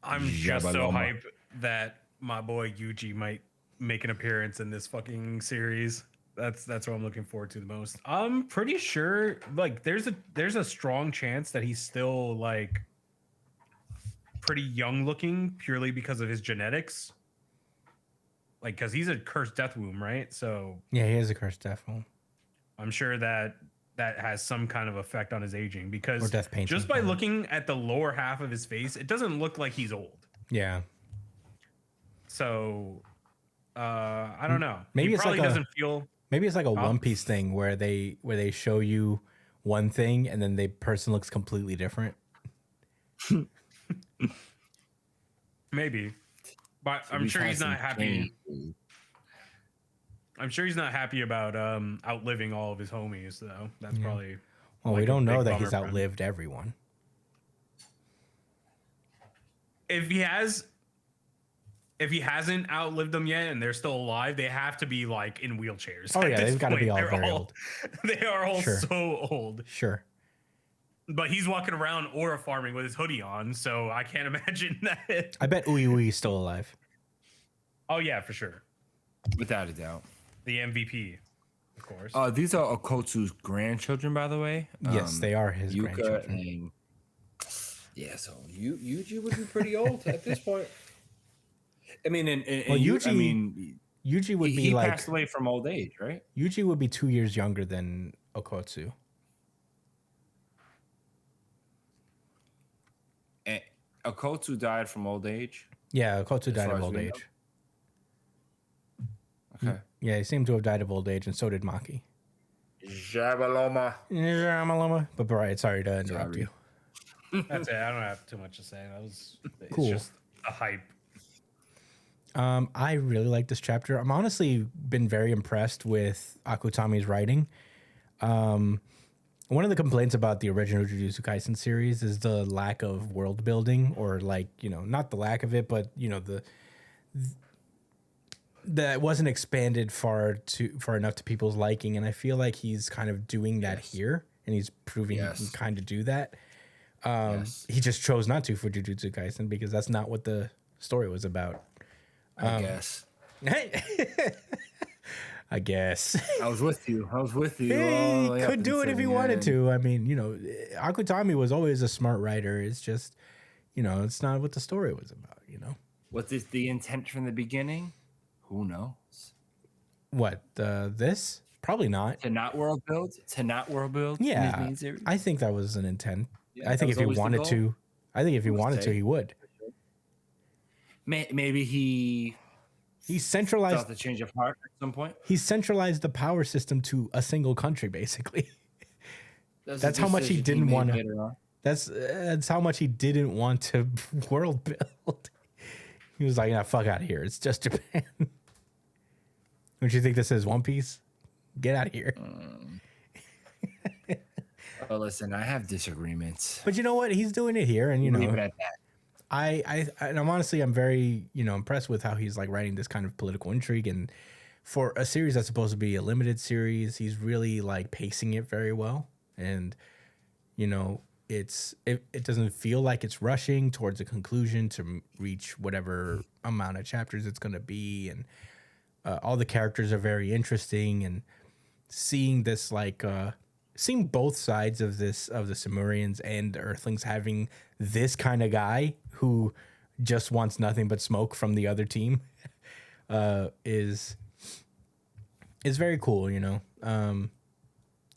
I'm just so hyped that my boy Yuji might make an appearance in this fucking series. That's what I'm looking forward to the most. I'm pretty sure like there's a strong chance that he's still like pretty young looking purely because of his genetics. Like, cause he's a cursed death womb, right? So yeah, he is a cursed death womb. I'm sure that has some kind of effect on his aging because death painting, just by looking at the lower half of his face, it doesn't look like he's old. Yeah. So I don't know. Maybe he it's probably like doesn't feel. Maybe it's like a One Piece thing where they show you one thing and then the person looks completely different. Maybe, but I'm sure he's not happy. I'm sure he's not happy about outliving all of his homies, though. That's probably. Well, we don't know that he's outlived everyone. if he hasn't outlived them yet and they're still alive, they have to be like in wheelchairs. Oh at yeah, this they've got to be point. all They're very old. They are all Sure. so old. Sure. But he's walking around aura farming with his hoodie on, so I can't imagine that. I bet Ui's still alive. Oh yeah, for sure. Without a doubt. The MVP, of course. These are Okotsu's grandchildren, by the way. Yes, they are his Yuka grandchildren. and yeah, so Yuji would be pretty old at this point. I mean, and Well, Yuji, I Yuji- mean, Yuji would be he like passed away from old age, right? Yuji would be 2 years younger than Okotsu. And Okotsu died from old age. Yeah, Okotsu died far of as old we know. age. Okay. Yeah, he seemed to have died of old age, and so did Maki. Jabaloma. But Brian, sorry to interrupt Sorry. you. That's it. I don't have too much to say. It's Cool. just a hype. I really like this chapter. I'm honestly been very impressed with Akutami's writing. One of the complaints about the original Jujutsu Kaisen series is the lack of world building, or like, not the lack of it, but that wasn't expanded far enough to people's liking. And I feel like he's kind of doing that here, and he's proving he can kind of do that. He just chose not to for Jujutsu Kaisen because that's not what the story was about. I guess. I guess. I was with you. He all the way up could do it until if he the wanted end. to. I mean, Akutami was always a smart writer. It's just, it's not what the story was about, Was this the intent from the beginning? Who knows? What, this? Probably not. To not world build? In his Yeah, main series? I think that was an intent. Yeah, I that think was if he always the wanted goal? to, say. he would. Maybe he He centralized felt a change of heart at some point. he centralized the power system to a single country, basically. That's a how much he decision didn't made wanna- later on. That's how much he didn't want to world build. He was like, "Nah, fuck out of here. It's just Japan." Don't you think this is One Piece? Get out of here. Oh, listen, I have disagreements. But you know what? He's doing it here, and Leave it at that. I'm very, impressed with how he's like writing this kind of political intrigue, and for a series that's supposed to be a limited series, he's really like pacing it very well, and it doesn't feel like it's rushing towards a conclusion to reach whatever amount of chapters it's going to be, and all the characters are very interesting, and seeing this seeing both sides of the Samurians and the Earthlings having this kind of guy who just wants nothing but smoke from the other team is very cool,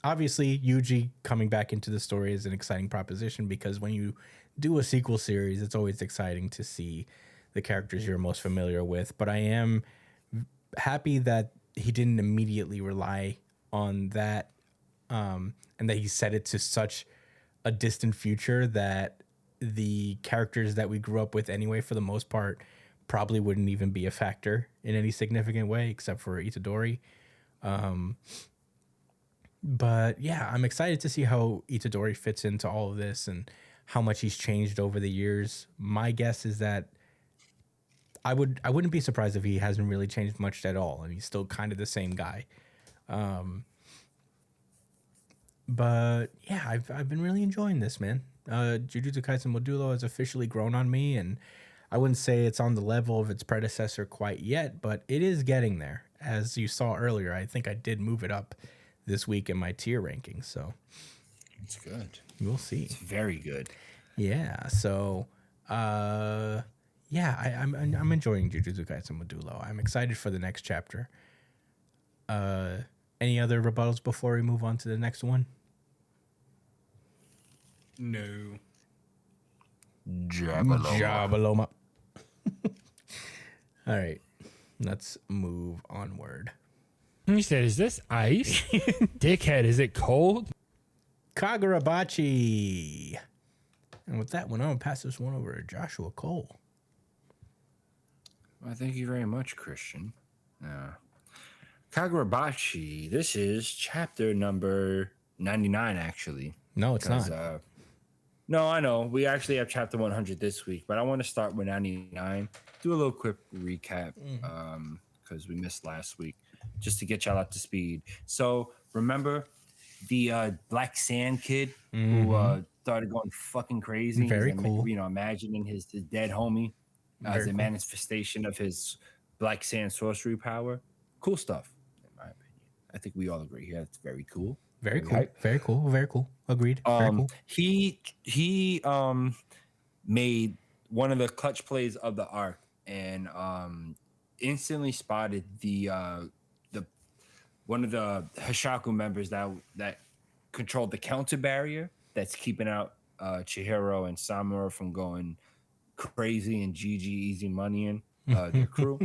Obviously, Yuji coming back into the story is an exciting proposition because when you do a sequel series, it's always exciting to see the characters you're most familiar with. But I am happy that he didn't immediately rely on that, and that he set it to such a distant future that the characters that we grew up with anyway, for the most part, probably wouldn't even be a factor in any significant way, except for Itadori. But yeah, I'm excited to see how Itadori fits into all of this and how much he's changed over the years. My guess is that I wouldn't be surprised if he hasn't really changed much at all, and he's still kind of the same guy. But yeah, I've been really enjoying this, man. Jujutsu Kaisen Modulo has officially grown on me, and I wouldn't say it's on the level of its predecessor quite yet, but it is getting there. As you saw earlier, I think I did move it up this week in my tier rankings, so It's good. we'll see. It's very good. Yeah, so I'm enjoying Jujutsu Kaisen Modulo. I'm excited for the next chapter. Any other rebuttals before we move on to the next one? No. Jabaloma. All right, let's move onward. He said, "Is this ice? Dickhead, is it cold?" Kagurabachi. And with that one, I'm going to pass this one over to Joshua Cole. Well, thank you very much, Christian. Kagurabachi, this is chapter number 99, actually. No, it's not. No, I know. We actually have chapter 100 this week, but I want to start with 99. Do a little quick recap because we missed last week, just to get y'all up to speed. So remember the Black Sand kid who started going fucking crazy? Very He's, cool. imagining his dead homie as Very a cool. manifestation of his Black Sand sorcery power. Cool stuff, in my opinion. I think we all agree here. It's very cool. Very cool. hype. Very cool. Very cool. Agreed. Very cool. He made one of the clutch plays of the arc and instantly spotted the one of the Hishaku members that controlled the counter barrier that's keeping out Chihiro and Samura from going crazy and GG easy money in their crew.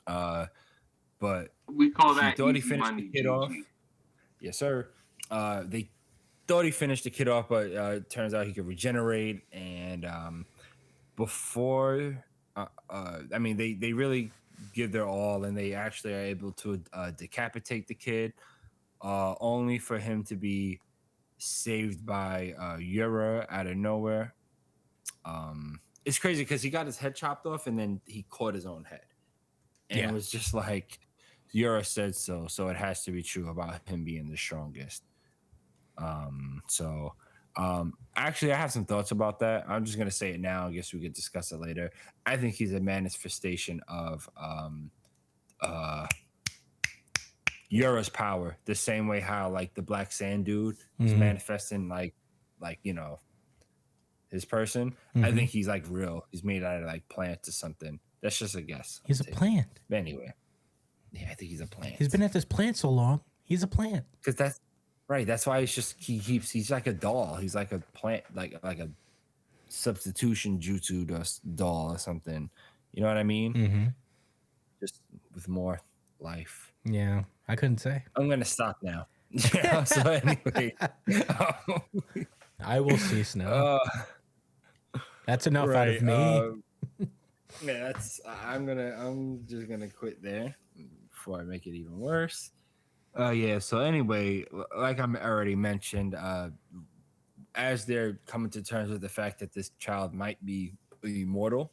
But We call he that thought he easy finished money, the kid off. GG. Yes, sir. They thought he finished the kid off, but it turns out he could regenerate. And before, I mean, they really give their all, and they actually are able to decapitate the kid, only for him to be saved by Yura out of nowhere. It's crazy because he got his head chopped off, and then he caught his own head, and it was just like Yura said so it has to be true about him being the strongest. Actually, I have some thoughts about that. I'm just gonna say it now. I guess we could discuss it later. I think he's a manifestation of Yura's power, the same way how like the Black Sand dude is manifesting like his person. I think he's like real. He's made out of like plants or something. That's just a guess. He's a plant. But anyway, yeah, I think he's a plant. He's been at this plant so long. He's a plant. Because that's right. That's why he's like a doll. He's like a plant, like a substitution jutsu doll or something. You know what I mean? Just with more life. Yeah, I couldn't say. I'm gonna stop now. Yeah, so anyway, I will cease now. That's enough out of me. Yeah, I'm just gonna quit there before I make it even worse. Yeah. So anyway, like I already mentioned, as they're coming to terms with the fact that this child might be immortal,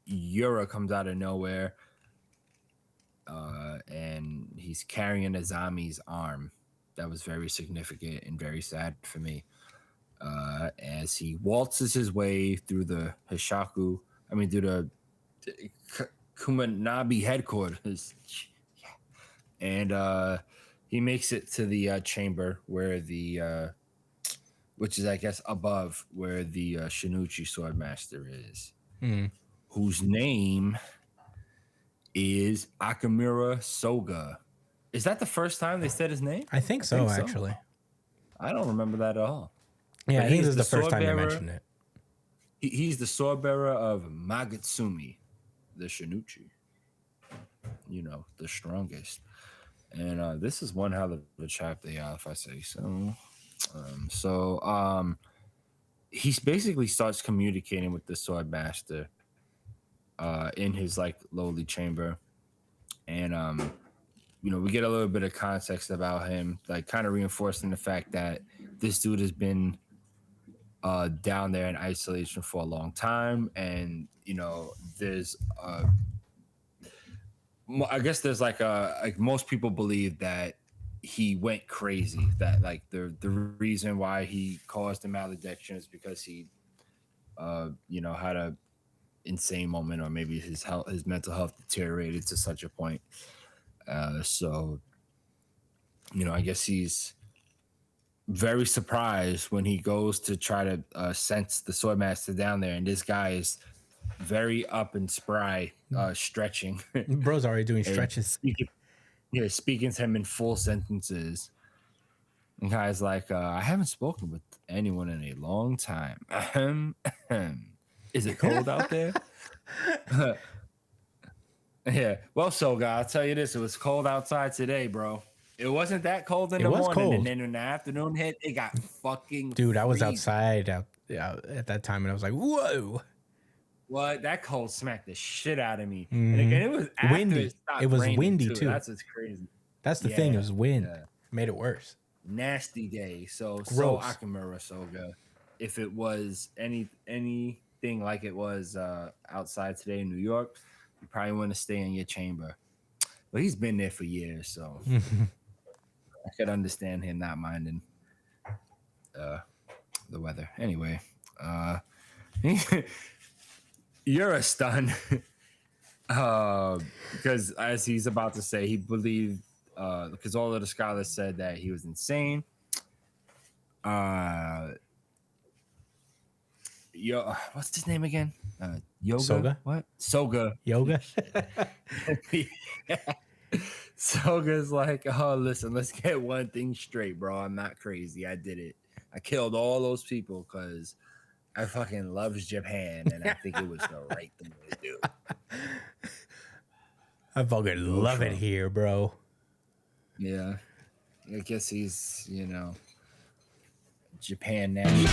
Yura comes out of nowhere, and he's carrying Azami's arm. That was very significant and very sad for me. As he waltzes his way through the through the Kumanabe headquarters. And he makes it to the chamber where which is, I guess, above where the Shinichi Swordmaster is, whose name is Akamura Soga. Is that the first time they said his name? I think so, actually. I don't remember that at all. Yeah, But I think he's this is the the first time they sword-bearer. mentioned it. He's the sword bearer of Magatsumi, the Shinichi. The strongest. And this is one hell of a chapter, if I say so. He basically starts communicating with the sword master in his like lowly chamber, and we get a little bit of context about him, like kind of reinforcing the fact that this dude has been down there in isolation for a long time, and there's I guess there's like most people believe that he went crazy, that like the reason why he caused the malediction is because he had a insane moment, or maybe his mental health deteriorated to such a point. I guess he's very surprised when he goes to try to sense the Swordmaster down there, and this guy is very up and spry, stretching. Bro's already doing and stretches. speaking to him in full sentences. And guy's like, I haven't spoken with anyone in a long time. Is it cold out there? Yeah. Well, Soga, I'll tell you this. It was cold outside today, bro. It wasn't that cold in the morning. Cold. And then when the afternoon hit, it got fucking Dude, I was freezing. outside at that time, and I was like, whoa. What? That cold smacked the shit out of me. Mhm. And it was after Windy. It stopped It was raining, windy, too. That's what's crazy. That's the thing. It was wind. Yeah. Made it worse. nasty day. So Gross. Akamura Soga, if it was anything like it was outside today in New York, you probably want to stay in your chamber. But he's been there for years, so I could understand him not minding the weather. Anyway, you're a stun. Because as he's about to say, he believed because all of the scholars said that he was insane. What's his name again? Yoga. Soga? What? Soga. Yoga. Soga's like, oh, listen, let's get one thing straight, bro. I'm not crazy. I did it. I killed all those people because I fucking loves Japan, and I think it was the right thing to do. I fucking love it here, bro. Yeah. I guess he's, Japan national.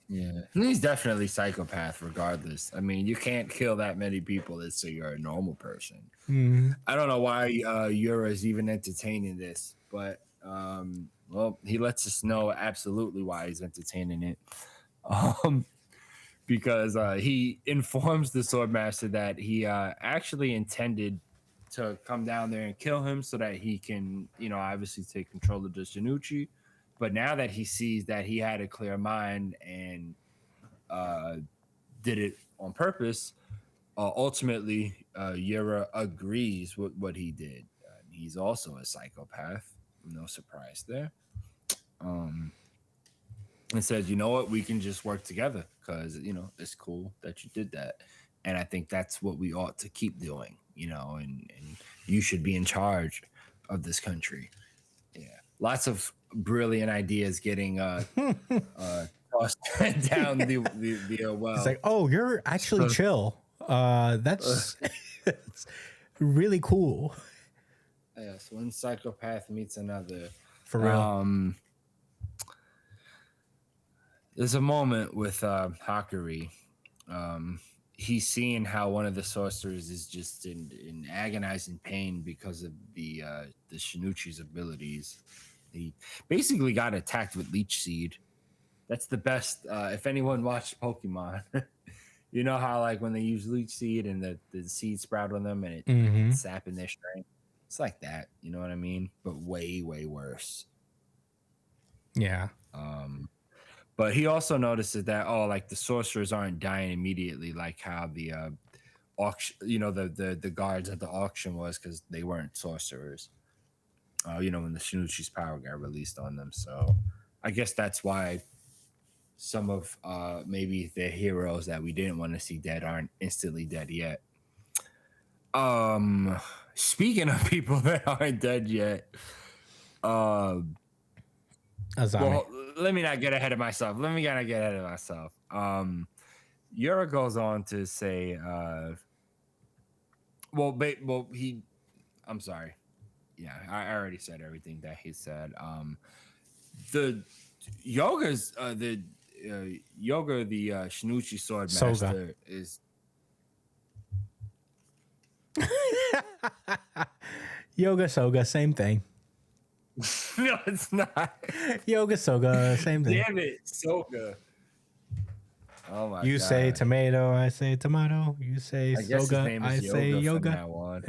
Yeah. He's definitely psychopath regardless. I mean, you can't kill that many people that say you're a normal person. I don't know why Yura is even entertaining this, but well, he lets us know absolutely why he's entertaining it. Because he informs the Swordmaster that he actually intended to come down there and kill him so that he can, obviously take control of the Shinichi. But now that he sees that he had a clear mind and did it on purpose, ultimately, Yura agrees with what he did. He's also a psychopath. No surprise there. And says, you know what, we can just work together because, it's cool that you did that. And I think that's what we ought to keep doing, and you should be in charge of this country. Yeah. Lots of brilliant ideas getting tossed down the well. It's like, oh, you're actually chill. That's it's really cool. Yes, one psychopath meets another. For real. There's a moment with Hakuri. He's seeing how one of the sorcerers is just in agonizing pain because of the Shinichi's abilities. He basically got attacked with Leech Seed. That's the best. If anyone watched Pokemon, you know how like when they use Leech Seed and the seed sprout on them and it's sapping their strength. It's like that. You know what I mean? But way, way worse. Yeah. But he also notices that like the sorcerers aren't dying immediately, like how the auction, the guards at the auction was, because they weren't sorcerers. When the Shinichi's power got released on them. So I guess that's why some of maybe the heroes that we didn't want to see dead aren't instantly dead yet. Speaking of people that aren't dead yet, Azami. well, let me not get ahead of myself. Yura goes on to say, I'm sorry. Yeah, I already said everything that he said. The Yoga's, the Shinichi sword master is. Yoga Soga, same thing. No, it's not. Yoga Soga, same thing. Damn it, Soga. Oh my god. You say tomato, I say tomato. You say I guess Soga, his name is I say yoga. From now on.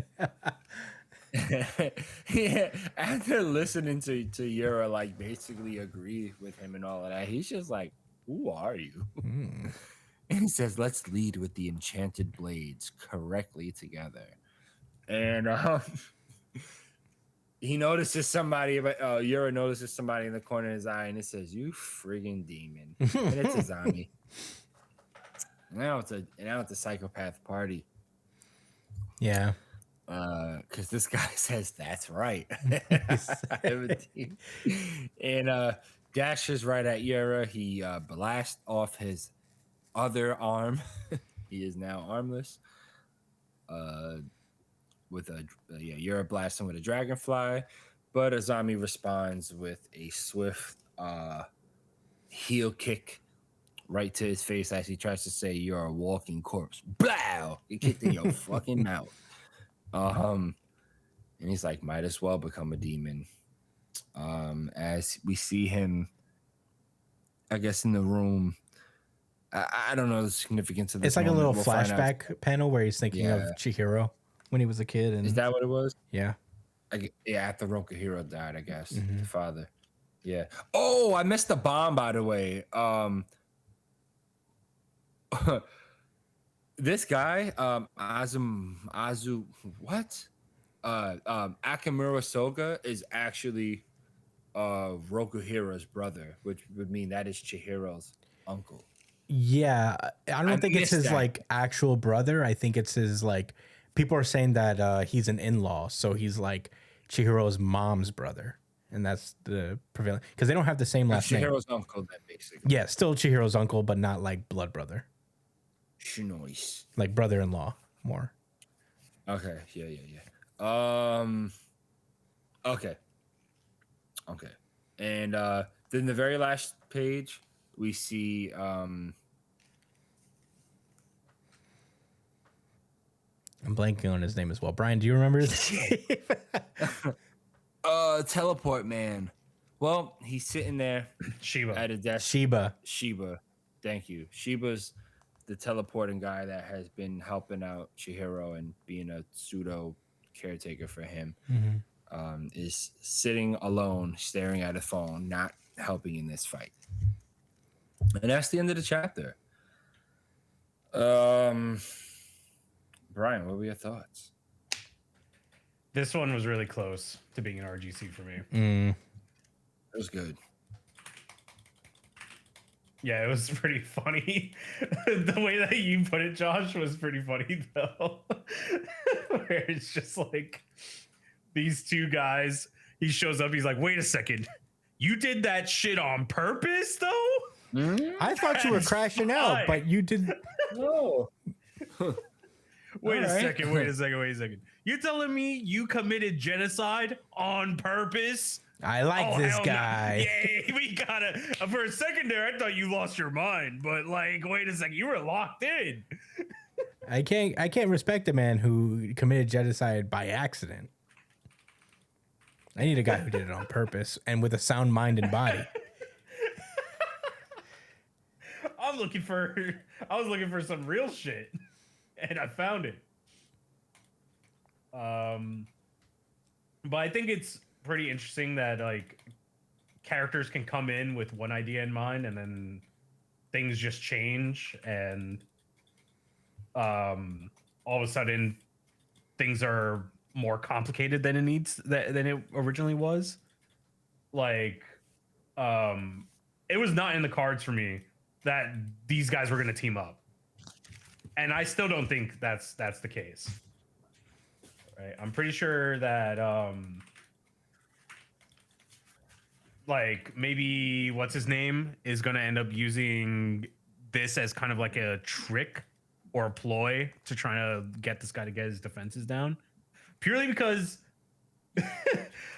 Yeah, after listening to Yura like basically agree with him and all of that, he's just like, who are you? And he says, let's lead with the enchanted blades correctly together. And he notices somebody, Yura notices somebody in the corner of his eye, and it says, you friggin' demon. And it's Azami. Now it's a psychopath party. Yeah. Because this guy says that's right. And dashes right at Yura. He blasts off his other arm. He is now armless. With Yura blasts him with a dragonfly, but Azami responds with a swift heel kick right to his face as he tries to say, "You're a walking corpse." Blow! He kicked in your fucking mouth. And and he's like, might as well become a demon. As we see him, I guess, in the room. I don't know the significance of this. It's like moment. a little We'll find out. flashback panel where he's thinking of Yeah. Chihiro when he was a kid. And Is that what it was? yeah. Yeah, after Rokuhiro died, I guess. Mhm. The father. Yeah. Oh, I missed the bomb, by the way. This guy, Akamura Soga is actually Rokuhiro's brother, which would mean that is Chihiro's uncle. Yeah, I don't think it's missed his that. like actual brother. I think it's his like. People are saying that he's an in-law, so he's like Chihiro's mom's brother, and that's the prevailing because they don't have the same last name. Chihiro's uncle, then basically. Yeah, still Chihiro's uncle, but not like blood brother, Shinois. like brother-in-law more. Okay. Yeah. Okay. And then the very last page, we see I'm blanking on his name as well. Brian, do you remember his name? Teleport Man. Well, he's sitting there Shiba. at a desk. Shiba. Thank you. Shiba's the teleporting guy that has been helping out Chihiro and being a pseudo caretaker for him. Is sitting alone, staring at a phone, not helping in this fight. And that's the end of the chapter. Brian, what were your thoughts? This one was really close to being an RGC for me. It was good. Yeah, it was pretty funny. The way that you put it, Josh, was pretty funny though. Where it's just like these two guys, he shows up, he's like, wait a second, you did that shit on purpose though? I thought you were That's crashing out, fine. but you didn't. No. Wait a All right. second. You telling me you committed genocide on purpose? I like this hell no. guy. Yeah, we gotta. For a second there, I thought you lost your mind, but like, wait a second, you were locked in. I can't respect a man who committed genocide by accident. I need a guy who did it on purpose and with a sound mind and body. I was looking for some real shit, and I found it. But I think it's pretty interesting that like characters can come in with one idea in mind, and then things just change, and all of a sudden things are more complicated than it originally was. Like, it was not in the cards for me that these guys were going to team up, and I still don't think that's the case. Right? I'm pretty sure that like maybe what's his name is going to end up using this as kind of like a trick or a ploy to try to get this guy to get his defenses down, purely because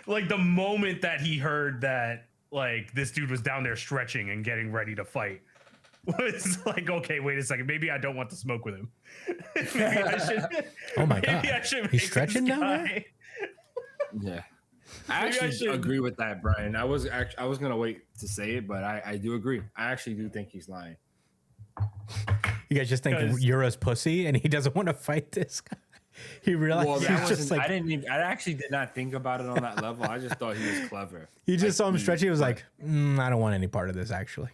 like the moment that he heard that like this dude was down there stretching and getting ready to fight was like, okay, wait a second, maybe I don't want to smoke with him. Maybe I should, Oh my maybe god, I should he's make stretching this down there. guy- Yeah. I Maybe I actually should- agree with that, Brian. I was gonna wait to say it, but I do agree. I actually do think he's lying. You guys just think 'Cause- Yura's pussy and he doesn't want to fight this guy. He realized Well, he that was just wasn't. like I actually did not think about it on that level. I just thought he was clever. he just saw him Like, stretching. He was like, I don't want any part of this actually.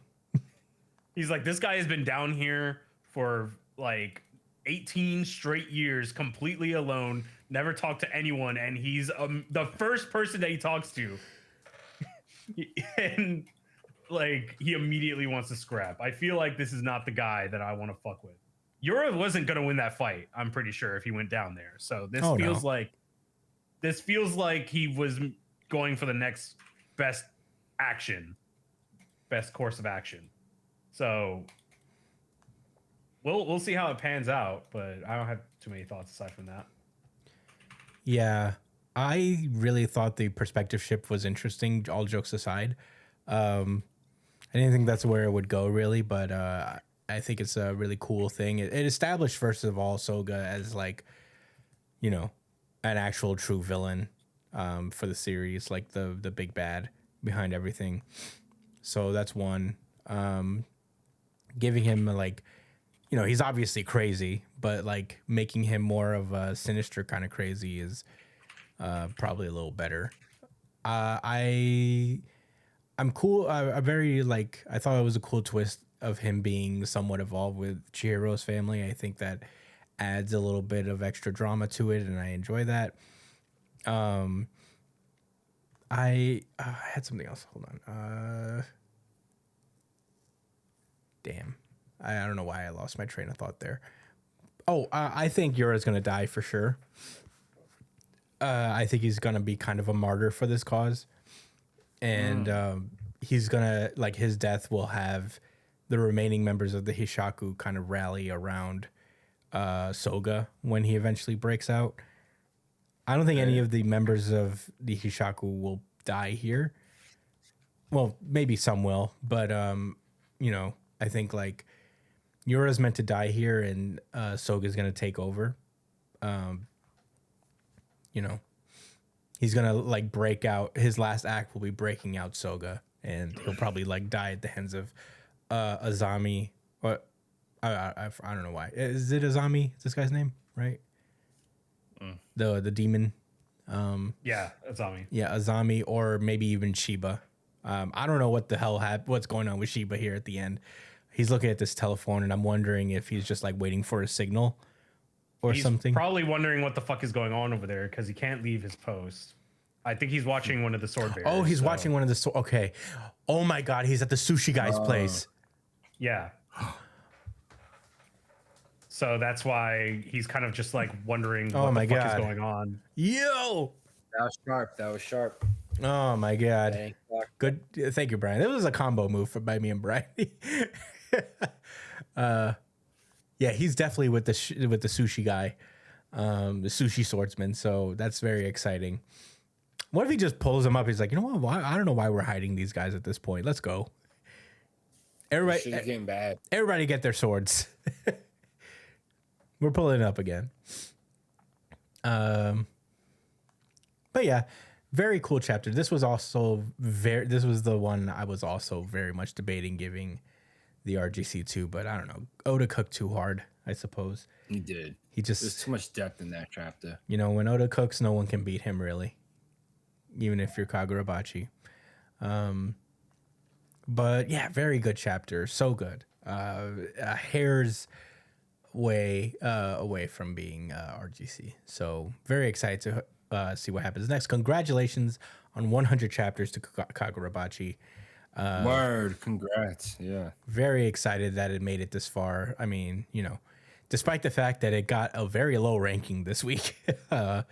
He's like, this guy has been down here for like 18 straight years, completely alone, never talked to anyone, and he's the first person that he talks to. And like, he immediately wants to scrap. I feel like this is not the guy that I want to fuck with. Yura wasn't gonna win that fight, I'm pretty sure, if he went down there. So this feels like he was going for the next best course of action. So we'll see how it pans out, but I don't have too many thoughts aside from that. Yeah, I really thought the perspective shift was interesting. All jokes aside, I didn't think that's where it would go really, but I think it's a really cool thing. It established first of all Soga as like, you know, an actual true villain for the series, like the big bad behind everything. So that's one. Giving him like, you know, he's obviously crazy, but like making him more of a sinister kind of crazy is probably a little better. I'm cool. I very like. I thought it was a cool twist of him being somewhat involved with Chihiro's family. I think that adds a little bit of extra drama to it, and I enjoy that. I had something else. Hold on. Damn. I don't know why I lost my train of thought there. Oh, I think Yura's gonna die for sure. I think he's gonna be kind of a martyr for this cause, and he's gonna, like, his death will have the remaining members of the Hishaku kind of rally around Soga when he eventually breaks out. I don't think any of the members of the Hishaku will die here. Well, maybe some will, but you know, I think like Yura's meant to die here, and Soga's gonna take over. You know, he's gonna like break out. His last act will be breaking out Soga, and he'll probably like die at the hands of Azami. What? I don't know why. Is it Azami? Is this guy's name, right? The demon. Yeah, Azami. Yeah, Azami, or maybe even Shiba. I don't know what the hell what's going on with Shiba here at the end. He's looking at this telephone, and I'm wondering if he's just like waiting for a signal or He's something. probably wondering what the fuck is going on over there because he can't leave his post. I think he's watching one of the sword bearers. Oh, he's watching one of the okay. Oh my god, he's at the sushi guy's place. Yeah. So that's why he's kind of just like wondering what the fuck is going on. Yo! That was sharp. That was sharp. Oh my god. Dang. Good. Thank you, Brian. That was a combo move by me and Brian. Yeah, he's definitely with the sushi guy, the sushi swordsman. So that's very exciting. What if he just pulls him up? He's like, you know what? I don't know why we're hiding these guys at this point. Let's go. Shit's getting bad. Everybody get their swords. We're pulling it up again. But yeah, very cool chapter. This was the one I was also very much debating giving the RGC to, but I don't know. Oda cooked too hard, I suppose. He did. There's too much depth in that chapter. You know, when Oda cooks, no one can beat him, really. Even if you're Kagurabachi. But yeah, very good chapter. So good. A hair's way away from being RGC. So very excited to see what happens next. Congratulations on 100 chapters to Kagurabachi. Word, congrats. Yeah. Very excited that it made it this far. I mean, you know, despite the fact that it got a very low ranking this week, I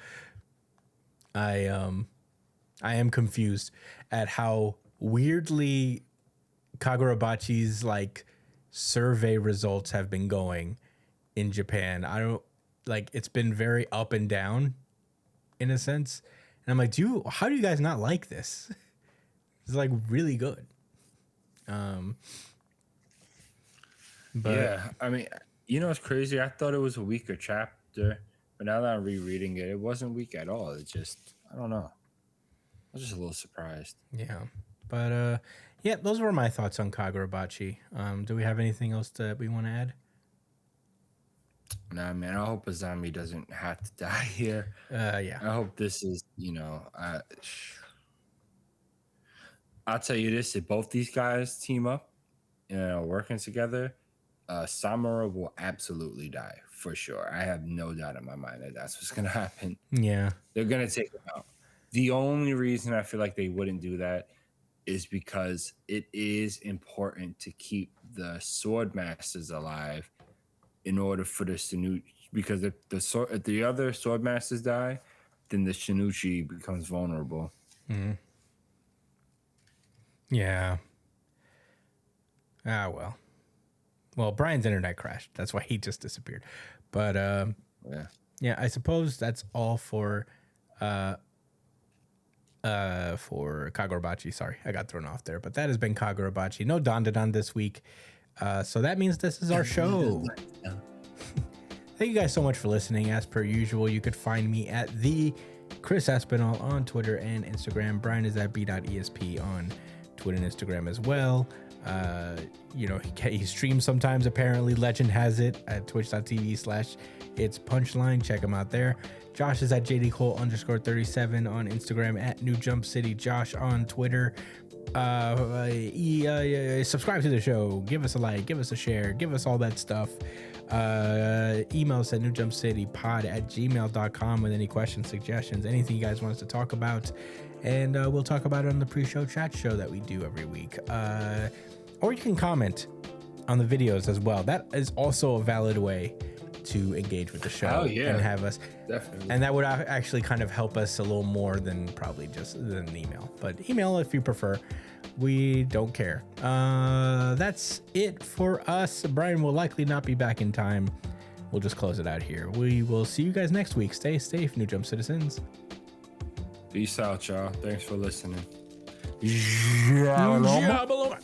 am confused at how weirdly Kagurabachi's like survey results have been going in Japan. I don't like, it's been very up and down in a sense. And I'm like, how do you guys not like this? It's like really good. But yeah, I mean, you know, it's crazy. I thought it was a weaker chapter, but now that I'm rereading it, it wasn't weak at all. It just, I don't know. I was just a little surprised. Yeah. But yeah, those were my thoughts on Kagurabachi. Do we have anything else that we want to add? Nah, man, I hope Azami doesn't have to die here. Yeah. I hope this is, you know, I'll tell you this: if both these guys team up and are working together, Samura will absolutely die for sure. I have no doubt in my mind that that's what's gonna happen. Yeah. They're gonna take him out. The only reason I feel like they wouldn't do that is because it is important to keep the sword masters alive in order for the Shinichi. Because if the other sword masters die, then the Shinichi becomes vulnerable. Mm-hmm. Yeah. Ah, well. Well, Brian's internet crashed. That's why he just disappeared. But yeah, I suppose that's all for Kagurabachi. Sorry, I got thrown off there. But that has been Kagurabachi. No Dandadan this week. So that means this is our show. Thank you guys so much for listening. As per usual, you could find me at the Chris Aspinall on Twitter and Instagram. Brian is at b.esp on Twitter and Instagram as well. He streams sometimes. Apparently, Legend has it at twitch.tv/It's Punchline. Check him out there. Josh is at jdcole_37 on Instagram, at New Jump City Josh on Twitter. Subscribe to the show, give us a like, give us a share, give us all that stuff. Email us at newjumpcitypod@gmail.com with any questions, suggestions, anything you guys want us to talk about, and we'll talk about it on the pre-show chat show that we do every week. Or you can comment on the videos as well. That is also a valid way to engage with the show and have us definitely. And that would actually kind of help us a little more than probably just an email, but email if you prefer. We don't care. That's it for us. Brian will likely not be back in time. We'll just close it out here. We will see you guys next week. Stay safe, New Jump citizens. Peace out, y'all. Thanks for listening. Jabaloma.